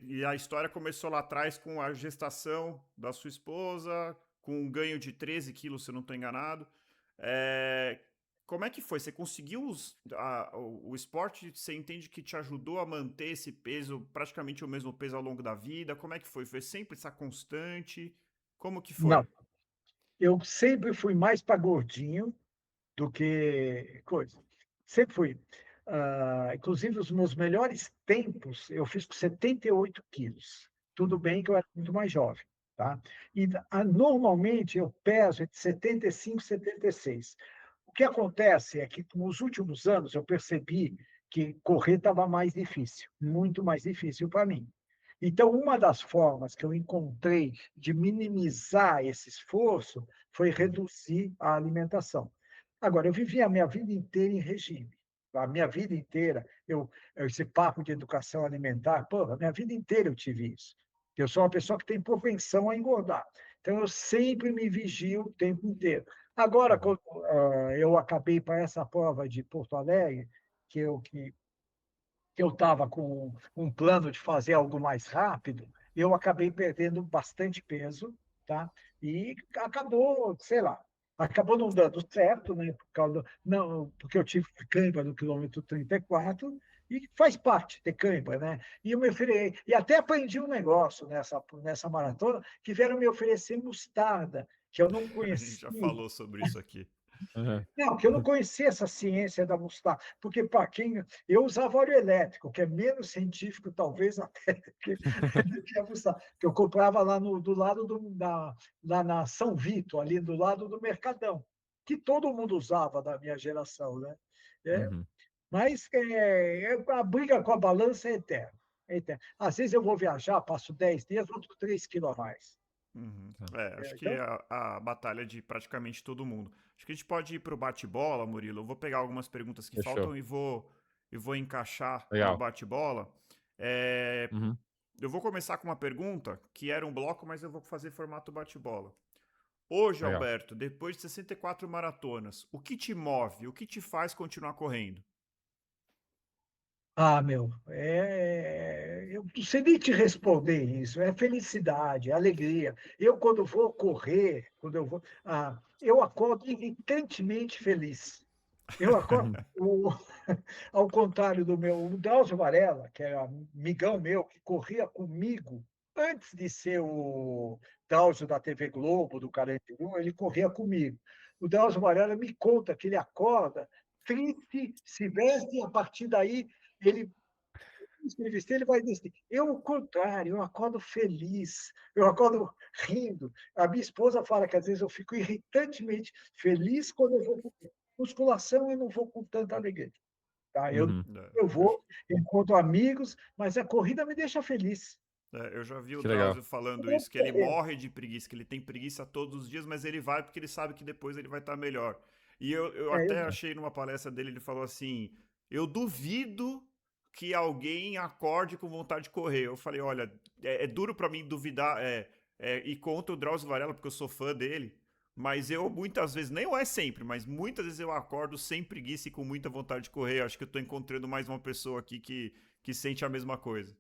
E a história começou lá atrás com a gestação da sua esposa, com um ganho de 13 quilos, se eu não estou enganado. É, como é que foi? Você conseguiu o esporte, você entende que te ajudou a manter esse peso, praticamente o mesmo peso ao longo da vida? Como é que foi? Foi sempre essa constante? Como que foi? Não, eu sempre fui mais para gordinho do que coisa. Sempre fui. Inclusive, os meus melhores tempos eu fiz com 78 quilos. Tudo bem que eu era muito mais jovem. Tá? E normalmente eu peso entre 75 e 76. O que acontece é que nos últimos anos eu percebi que correr estava mais difícil, muito mais difícil para mim. Então, uma das formas que eu encontrei de minimizar esse esforço foi reduzir a alimentação. Agora, eu vivi a minha vida inteira em regime. A minha vida inteira, esse papo de educação alimentar, pô, a minha vida inteira eu tive isso. Eu sou uma pessoa que tem propensão a engordar. Então, eu sempre me vigio o tempo inteiro. Agora, Uhum. quando eu acabei para essa prova de Porto Alegre, que eu estava com um plano de fazer algo mais rápido, eu acabei perdendo bastante peso, tá? E acabou, sei lá, acabou não dando certo, né? Não, porque eu tive cãibra no quilômetro 34 e faz parte ter cãibra, né? E até aprendi um negócio nessa maratona, que vieram me oferecer mostarda, que eu não A gente conhecia. já falou sobre isso aqui. Uhum. Não, que eu não conhecia essa ciência da mostarda, porque para quem eu usava óleo elétrico, que é menos científico talvez até do que a mostarda, que eu comprava lá do lado lá na São Vito, ali do lado do Mercadão, que todo mundo usava da minha geração, né? É, Uhum. mas a briga com a balança é eterna. É eterna. Às vezes eu vou viajar, passo 10 dias, volto 3 quilos a mais. Uhum. Tá. Acho que é Então, a batalha de praticamente todo mundo. Acho que a gente pode ir para o bate-bola, Murilo. Eu vou pegar algumas perguntas que Fechou. faltam e vou encaixar no Legal. bate-bola. É, Uhum. eu vou começar com uma pergunta que era um bloco, mas eu vou fazer formato bate-bola. Hoje, Legal. Alberto, depois de 64 maratonas, o que te move? O que te faz continuar correndo? meu, eu não sei nem te responder isso. É felicidade, é alegria. Eu, quando vou correr, eu acordo irritantemente feliz. Eu acordo, Uhum. ao contrário do o Drauzio Varela, que era amigão meu, que corria comigo, antes de ser o Drauzio da TV Globo, do 41, ele corria comigo. O Drauzio Varela me conta que ele acorda triste, se veste, e a partir daí ele entrevistei, ele vai dizer, eu, ao contrário, eu acordo feliz, eu acordo rindo. A minha esposa fala que às vezes eu fico irritantemente feliz quando eu vou comer. Musculação eu não vou com tanta alegria. Tá? Uhum. Eu Eu, vou, encontro amigos, mas a corrida me deixa feliz. eu já vi o Que legal. Drauzio falando Eu isso, que ele correr. morre de preguiça, que ele tem preguiça todos os dias, mas ele vai porque ele sabe que depois ele vai estar melhor. E eu É, eu, até achei numa palestra dele, ele falou assim: eu duvido que alguém acorde com vontade de correr. Eu falei: olha, é duro para mim duvidar, ir contra o Drauzio Varela, porque eu sou fã dele. Mas eu muitas vezes, nem é sempre, mas muitas vezes eu acordo sem preguiça e com muita vontade de correr. Acho que eu tô encontrando mais uma pessoa aqui que sente a mesma coisa.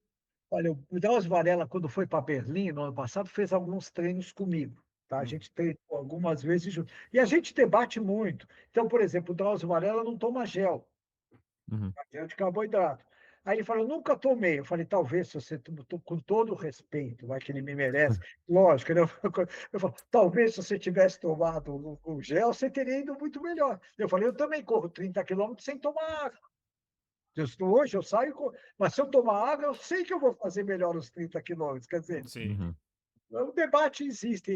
Olha, o Drauzio Varela, quando foi para Berlim, no ano passado, fez alguns treinos comigo. Tá? A Hum, gente treinou algumas vezes junto. E a gente debate muito. Então, por exemplo, o Drauzio Varela não toma gel. Uhum. É de carboidrato. Aí ele falou, nunca tomei. Eu falei, talvez, se você, com todo o respeito, vai que ele me merece. Lógico, né? Eu falo, talvez se você tivesse tomado o gel, você teria ido muito melhor. Eu falei, eu também corro 30 quilômetros sem tomar água. Hoje eu saio, mas se eu tomar água, eu sei que eu vou fazer melhor os 30 quilômetros. Quer dizer, sim. Uhum. o debate existe,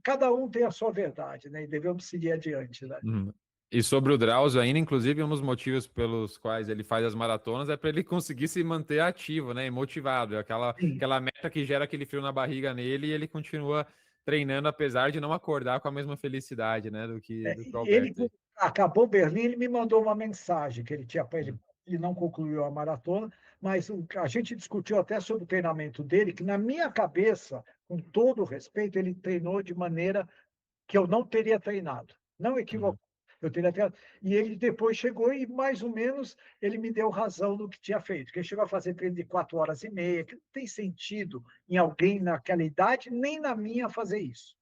cada um tem a sua verdade, né? E devemos seguir adiante, né? Uhum. E sobre o Drauzio ainda, inclusive, um dos motivos pelos quais ele faz as maratonas é para ele conseguir se manter ativo, né, e motivado. É Sim. aquela meta que gera aquele frio na barriga nele e ele continua treinando, apesar de não acordar com a mesma felicidade, né, do que o Ele Alberto aí. acabou Berlim, ele me mandou uma mensagem que ele tinha para ele não concluiu a maratona, mas a gente discutiu até sobre o treinamento dele, que na minha cabeça, com todo o respeito, ele treinou de maneira que eu não teria treinado. Não Uhum. equivocado. Eu teria treinado. E ele depois chegou e, mais ou menos, ele me deu razão no que tinha feito. Que ele chegou a fazer treino de 4 horas e meia, que não tem sentido em alguém naquela idade, nem na minha, fazer isso.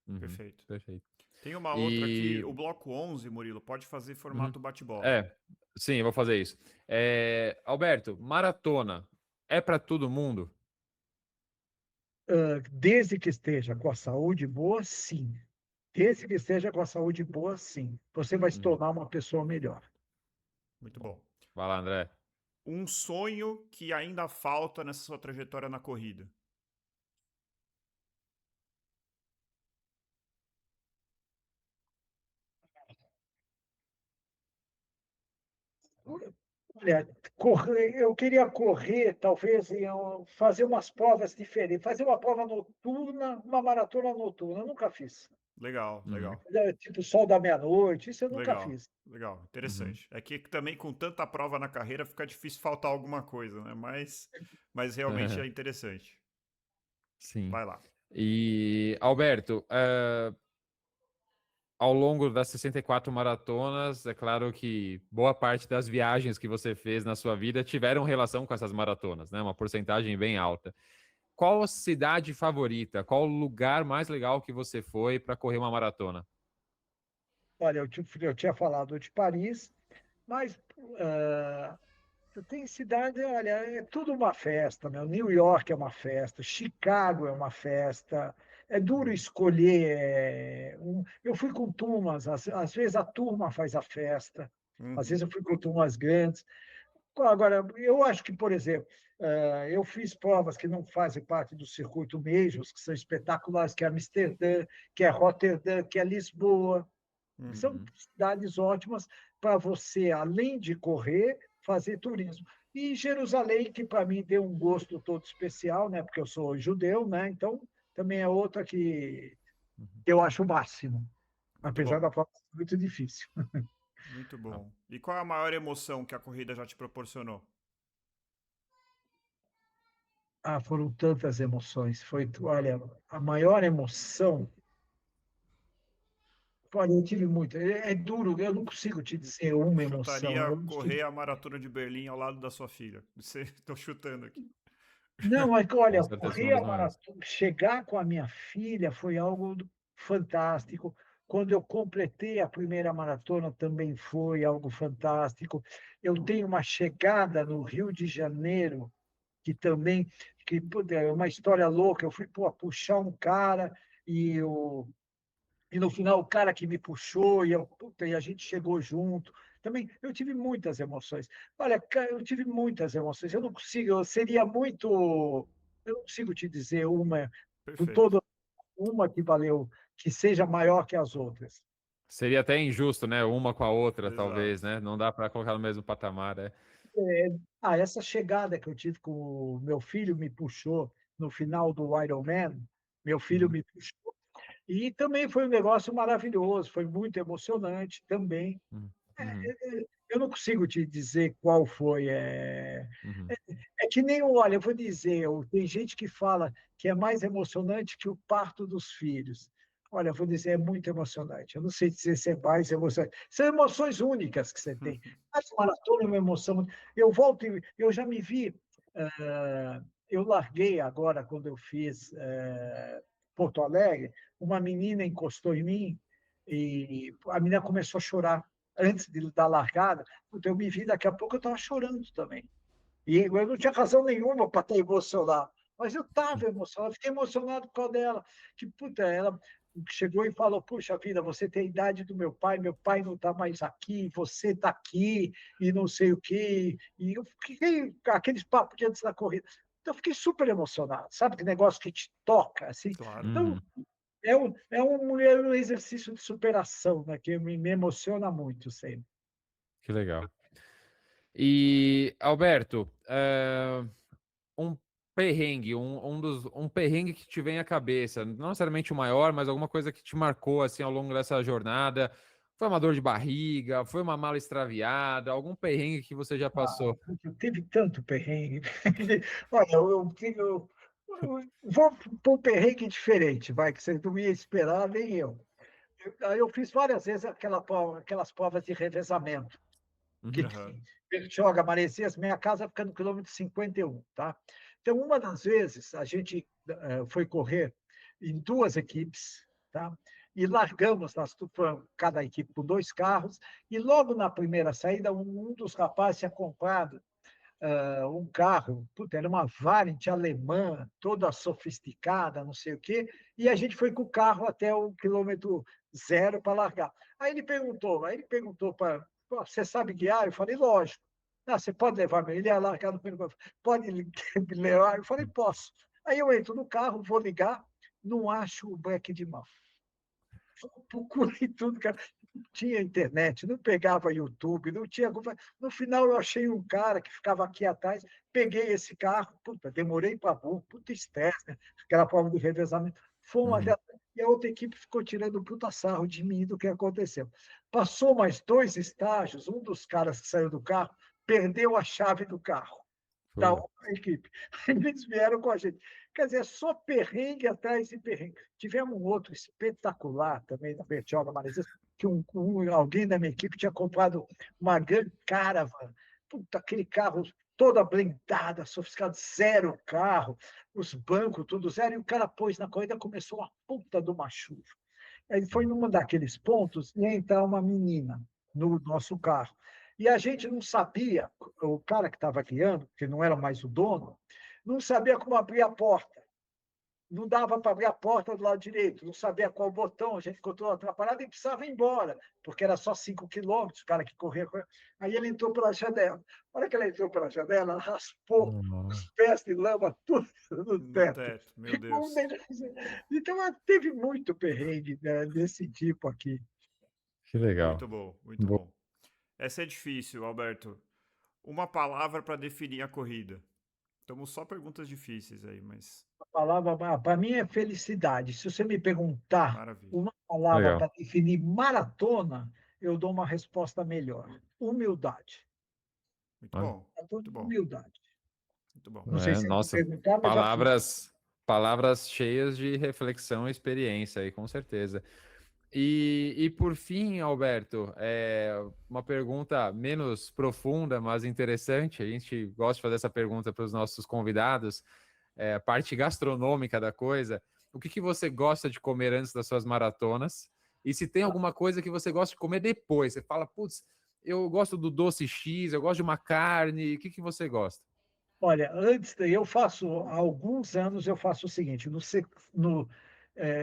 Uhum. Perfeito. Perfeito. Tem uma outra aqui, E o bloco 11, Murilo, pode fazer uhum. formato bate-bola. É, sim, eu vou fazer isso. Alberto, maratona é para todo mundo? Desde que esteja com a saúde boa, sim. Desde que esteja com a saúde boa, sim. Você vai se Uhum. tornar uma pessoa melhor. Muito Bom, bom. vai lá, André. Um sonho que ainda falta nessa sua trajetória na corrida. Olha, eu queria correr, talvez, fazer umas provas diferentes. Fazer uma prova noturna, uma maratona noturna. Eu nunca fiz. Legal, Uhum. legal, Tipo, sol da meia-noite, isso eu nunca legal, fiz. legal, Uhum. interessante. É que também com tanta prova na carreira fica difícil faltar alguma coisa, né? Mas realmente é interessante. Sim. Vai lá. E, Alberto, ao longo das 64 maratonas, é claro que boa parte das viagens que você fez na sua vida tiveram relação com essas maratonas, né? Uma porcentagem bem alta. Qual a cidade favorita? Qual o lugar mais legal que você foi para correr uma maratona? Olha, eu tinha falado de Paris, mas ah, tem cidade, olha, é tudo uma festa, meu. New York é uma festa, Chicago é uma festa. É duro escolher. Eu fui com turmas, às vezes a turma faz a festa, às Uhum. vezes eu fui com turmas grandes. Agora, eu acho que, por exemplo, eu fiz provas que não fazem parte do circuito mesmo, que são espetaculares, que é Amsterdã, que é Roterdã, que é Lisboa. São Uhum. cidades ótimas para você, além de correr, fazer turismo. E Jerusalém, que para mim deu um gosto todo especial, né? Porque eu sou judeu, né? Então também é outra que Uhum. eu acho o máximo, Muito apesar bom. da prova ser muito difícil. Muito Ah, bom. E qual é a maior emoção que a corrida já te proporcionou? Ah, foram tantas emoções. Olha, a maior emoção. Olha, eu tive muito. É duro, eu não consigo te dizer uma emoção. Chutaria correr a maratona de Berlim ao lado da sua filha. Estou chutando aqui. Não, é que, com olha, certeza foi uma correr a das maiores. maratona, chegar com a minha filha foi algo fantástico. Quando eu completei a primeira maratona, também foi algo fantástico. Eu tenho uma chegada no Rio de Janeiro, que também, é uma história louca. Eu fui puxar um cara e no final, o cara que me puxou, puta, e a gente chegou junto. Também, eu tive muitas emoções. Olha, cara, eu tive muitas emoções. Eu não consigo, eu seria muito. Eu não consigo te dizer uma, com Perfeito. toda uma que valeu, que seja maior que as outras. Seria até injusto, né? Uma com a outra, talvez, Exato. né? Não dá para colocar no mesmo patamar, né? Essa chegada que eu tive com o meu filho me puxou no final do Ironman, meu filho Uhum. me puxou. E também foi um negócio maravilhoso, foi muito emocionante também. Uhum. Uhum. Eu não consigo te dizer qual foi. Uhum. É que nem, olha, eu vou dizer, tem gente que fala que é mais emocionante que o parto dos filhos. Olha, eu vou dizer, é muito emocionante. Eu não sei dizer se é mais emocionante. São emoções únicas que você tem. A maratona é uma emoção. Eu volto, eu já me vi. Eu larguei agora, quando eu fiz Porto Alegre, uma menina encostou em mim e a menina começou a chorar antes da largada. Puta, eu me vi, daqui a pouco eu estava chorando também. E eu não tinha razão nenhuma para estar emocionado. Mas eu estava emocionado, fiquei emocionado por causa dela. Que, puta, ela chegou e falou: Puxa vida, você tem a idade do meu pai não está mais aqui, você está aqui, e não sei o quê. E eu fiquei aqueles papos de antes da corrida. Então, eu fiquei super emocionado, sabe? Que negócio que te toca, assim. Claro. Então, Uhum. é um exercício de superação, né? Que me emociona muito sempre. Que legal. E, Alberto, um perrengue, um perrengue que te vem à cabeça, não necessariamente o maior, mas alguma coisa que te marcou assim ao longo dessa jornada. Foi uma dor de barriga, foi uma mala extraviada, algum perrengue que você já passou. Teve tanto perrengue. Olha, eu vou para um perrengue diferente, vai, que você não ia esperar, nem eu. Eu fiz várias vezes aquelas provas de revezamento, que Uhum. Aham. joga Maresias, minha casa fica no quilômetro 51, tá? Então, uma das vezes, a gente foi correr em duas equipes, tá? E largamos, cada equipe com dois carros, e logo na primeira saída, um dos rapazes tinha comprado um carro, puta, era uma Variant alemã, toda sofisticada, não sei o quê, e a gente foi com o carro até o quilômetro zero para largar. Aí ele perguntou para, você sabe guiar? Eu falei, lógico. Ah, você pode levar meu? Ele ia largar no primeiro, pode me levar? Eu falei, posso. Aí eu entro no carro, vou ligar, não acho o breque de mão. Procurei tudo, cara. Não tinha internet, não pegava YouTube, não tinha. No final, eu achei um cara que ficava aqui atrás, peguei esse carro, puta, demorei para burro, puta estresse, né? Aquela prova de revezamento. Fomos Uhum. até. E a outra equipe ficou tirando um puta sarro de mim do que aconteceu. Passou mais dois estágios, um dos caras que saiu do carro perdeu a chave do carro da Foi. outra equipe. Eles vieram com a gente. Quer dizer, só perrengue atrás de perrengue. Tivemos um outro espetacular também na Bertioga Maresias, que alguém da minha equipe tinha comprado uma grande Caravan. Puta, aquele carro toda blindada, sofisticado, zero carro, os bancos tudo zero, e o cara pôs na corrida, começou uma puta de uma chuva. Aí foi num daqueles pontos e ia entrar uma menina no nosso carro. E a gente não sabia, o cara que estava guiando, que não era mais o dono, não sabia como abrir a porta. Não dava para abrir a porta do lado direito, não sabia qual botão, a gente ficou todo atrapalhado e precisava ir embora, porque era só 5 quilômetros, o cara que corria. Aí ele entrou pela janela. Na hora que ele entrou pela janela, ela raspou os pés de lama tudo no No teto. teto, meu Ficou Deus. Então, teve muito perrengue, né, desse tipo aqui. Que legal. Muito bom, muito bom. Essa é difícil, Alberto. Uma palavra para definir a corrida. Estamos só perguntas difíceis aí, mas A palavra, para mim, é felicidade. Se você me perguntar maravilha. uma palavra Legal. para definir maratona, eu dou uma resposta melhor. Humildade. Muito bom, muito bom, Humildade. muito bom. Não sei se você me Nossa, perguntar, mas já fui. palavras cheias de reflexão e experiência aí, com certeza. E por fim, Alberto, uma pergunta menos profunda, mas interessante. A gente gosta de fazer essa pergunta para os nossos convidados, a parte gastronômica da coisa. O que você gosta de comer antes das suas maratonas? E se tem alguma coisa que você gosta de comer depois? Você fala, putz, eu gosto do doce X, eu gosto de uma carne. O que você gosta? Olha, há alguns anos, eu faço o seguinte: no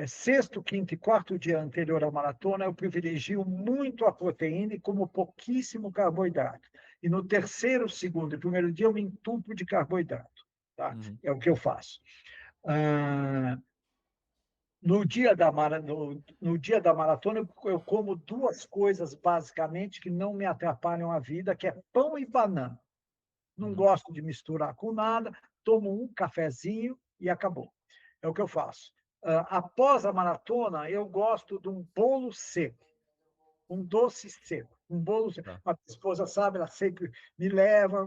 sexto, quinto e quarto dia anterior à maratona, eu privilegio muito a proteína e como pouquíssimo carboidrato. E no terceiro, segundo e primeiro dia, eu me entupo de carboidrato. Tá? Uhum. É o que eu faço. No dia da maratona, eu como duas coisas, basicamente, que não me atrapalham a vida, que é pão e banana. Não gosto de misturar com nada, tomo um cafezinho e acabou. É o que eu faço. Após a maratona, eu gosto de um bolo seco, um doce seco, um bolo seco. Tá. A minha esposa sabe, ela sempre me leva.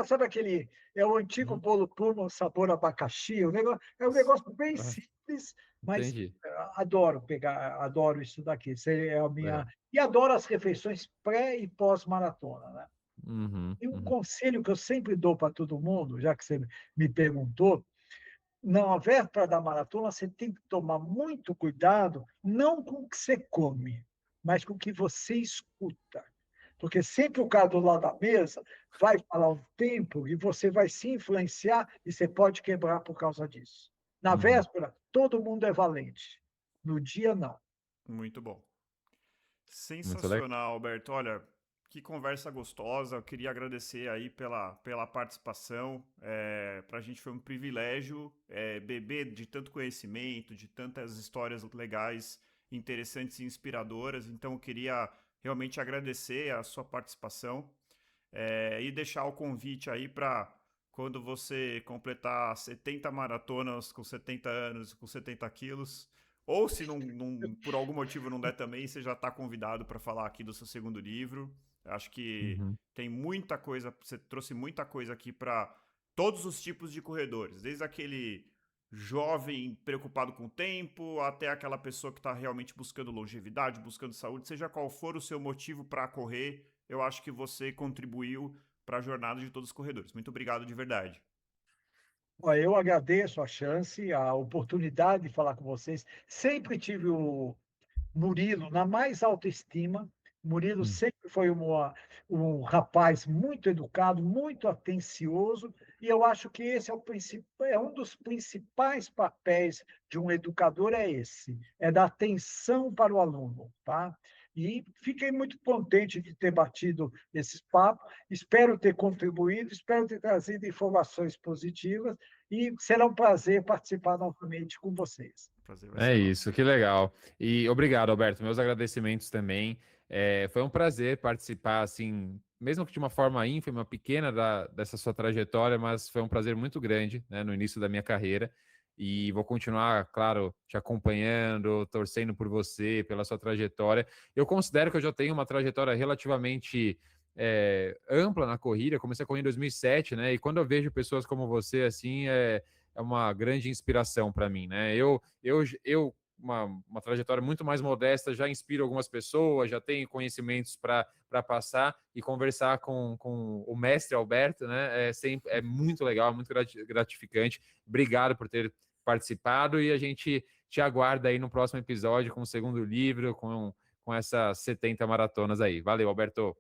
Sabe aquele, é o antigo bolo Pullman, sabor abacaxi, é um negócio bem simples, mas Entendi. adoro isso daqui. Isso é a minha... Legal. E adoro as refeições pré e pós-maratona, né? Uhum, E um uhum. conselho que eu sempre dou para todo mundo, já que você me perguntou, na véspera da maratona, você tem que tomar muito cuidado, não com o que você come, mas com o que você escuta. Porque sempre o cara do lado da mesa vai falar um tempo e você vai se influenciar e você pode quebrar por causa disso. Na Uhum. véspera, todo mundo é valente. No dia, não. Muito bom. Muito legal. Sensacional, Alberto. Olha, que conversa gostosa. Eu queria agradecer aí pela participação. Para a gente foi um privilégio beber de tanto conhecimento, de tantas histórias legais, interessantes e inspiradoras. Então, eu queria realmente agradecer a sua participação e deixar o convite aí para quando você completar 70 maratonas com 70 anos, com 70 quilos. Ou se por algum motivo não der também, você já está convidado para falar aqui do seu segundo livro. Acho que Uhum. tem muita coisa, você trouxe muita coisa aqui para todos os tipos de corredores, desde aquele jovem preocupado com o tempo, até aquela pessoa que está realmente buscando longevidade, buscando saúde, seja qual for o seu motivo para correr, eu acho que você contribuiu para a jornada de todos os corredores. Muito obrigado de verdade. Eu agradeço a chance, a oportunidade de falar com vocês. Sempre tive o Murilo na mais alta estima. Murilo Uhum. sempre foi um rapaz muito educado, muito atencioso, e eu acho que esse é um dos principais papéis de um educador, é esse, é dar atenção para o aluno, tá? E fiquei muito contente de ter batido esse papo, espero ter contribuído, espero ter trazido informações positivas, e será um prazer participar novamente com vocês. O prazer vai É ser nosso. isso, que legal. E obrigado, Alberto. Meus agradecimentos também. Foi um prazer participar, assim, mesmo que de uma forma ínfima, pequena dessa sua trajetória, mas foi um prazer muito grande, né, no início da minha carreira. E vou continuar, claro, te acompanhando, torcendo por você, pela sua trajetória. Eu considero que eu já tenho uma trajetória relativamente ampla na corrida. Comecei a correr em 2007, né? E quando eu vejo pessoas como você, assim, uma grande inspiração para mim, né? Uma trajetória muito mais modesta, já inspiro algumas pessoas, já tenho conhecimentos para passar, e conversar com o mestre Alberto, né? É muito legal, muito gratificante. Obrigado por ter participado, e a gente te aguarda aí no próximo episódio com o segundo livro, com essas 70 maratonas aí. Valeu, Alberto.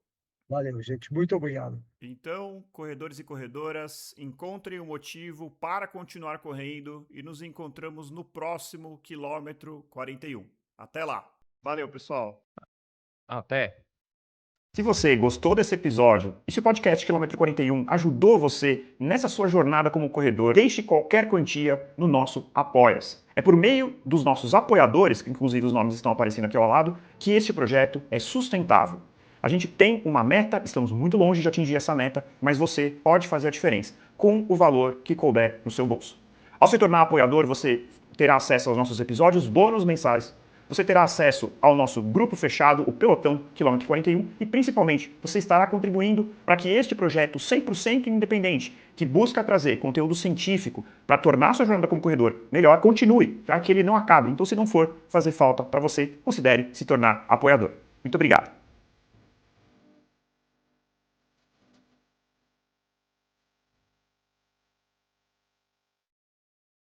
Valeu, gente. Muito obrigado. Então, corredores e corredoras, encontrem o motivo para continuar correndo e nos encontramos no próximo quilômetro 41. Até lá. Valeu, pessoal. Até. Se você gostou desse episódio e se o podcast Quilômetro 41 ajudou você nessa sua jornada como corredor, deixe qualquer quantia no nosso Apoia-se. É por meio dos nossos apoiadores, que inclusive os nomes estão aparecendo aqui ao lado, que este projeto é sustentável. A gente tem uma meta, estamos muito longe de atingir essa meta, mas você pode fazer a diferença com o valor que couber no seu bolso. Ao se tornar apoiador, você terá acesso aos nossos episódios bônus mensais. Você terá acesso ao nosso grupo fechado, o Pelotão Quilômetro 41, e principalmente você estará contribuindo para que este projeto 100% independente, que busca trazer conteúdo científico para tornar sua jornada como corredor melhor, continue, para que ele não acabe. Então, se não for fazer falta para você, considere se tornar apoiador. Muito obrigado.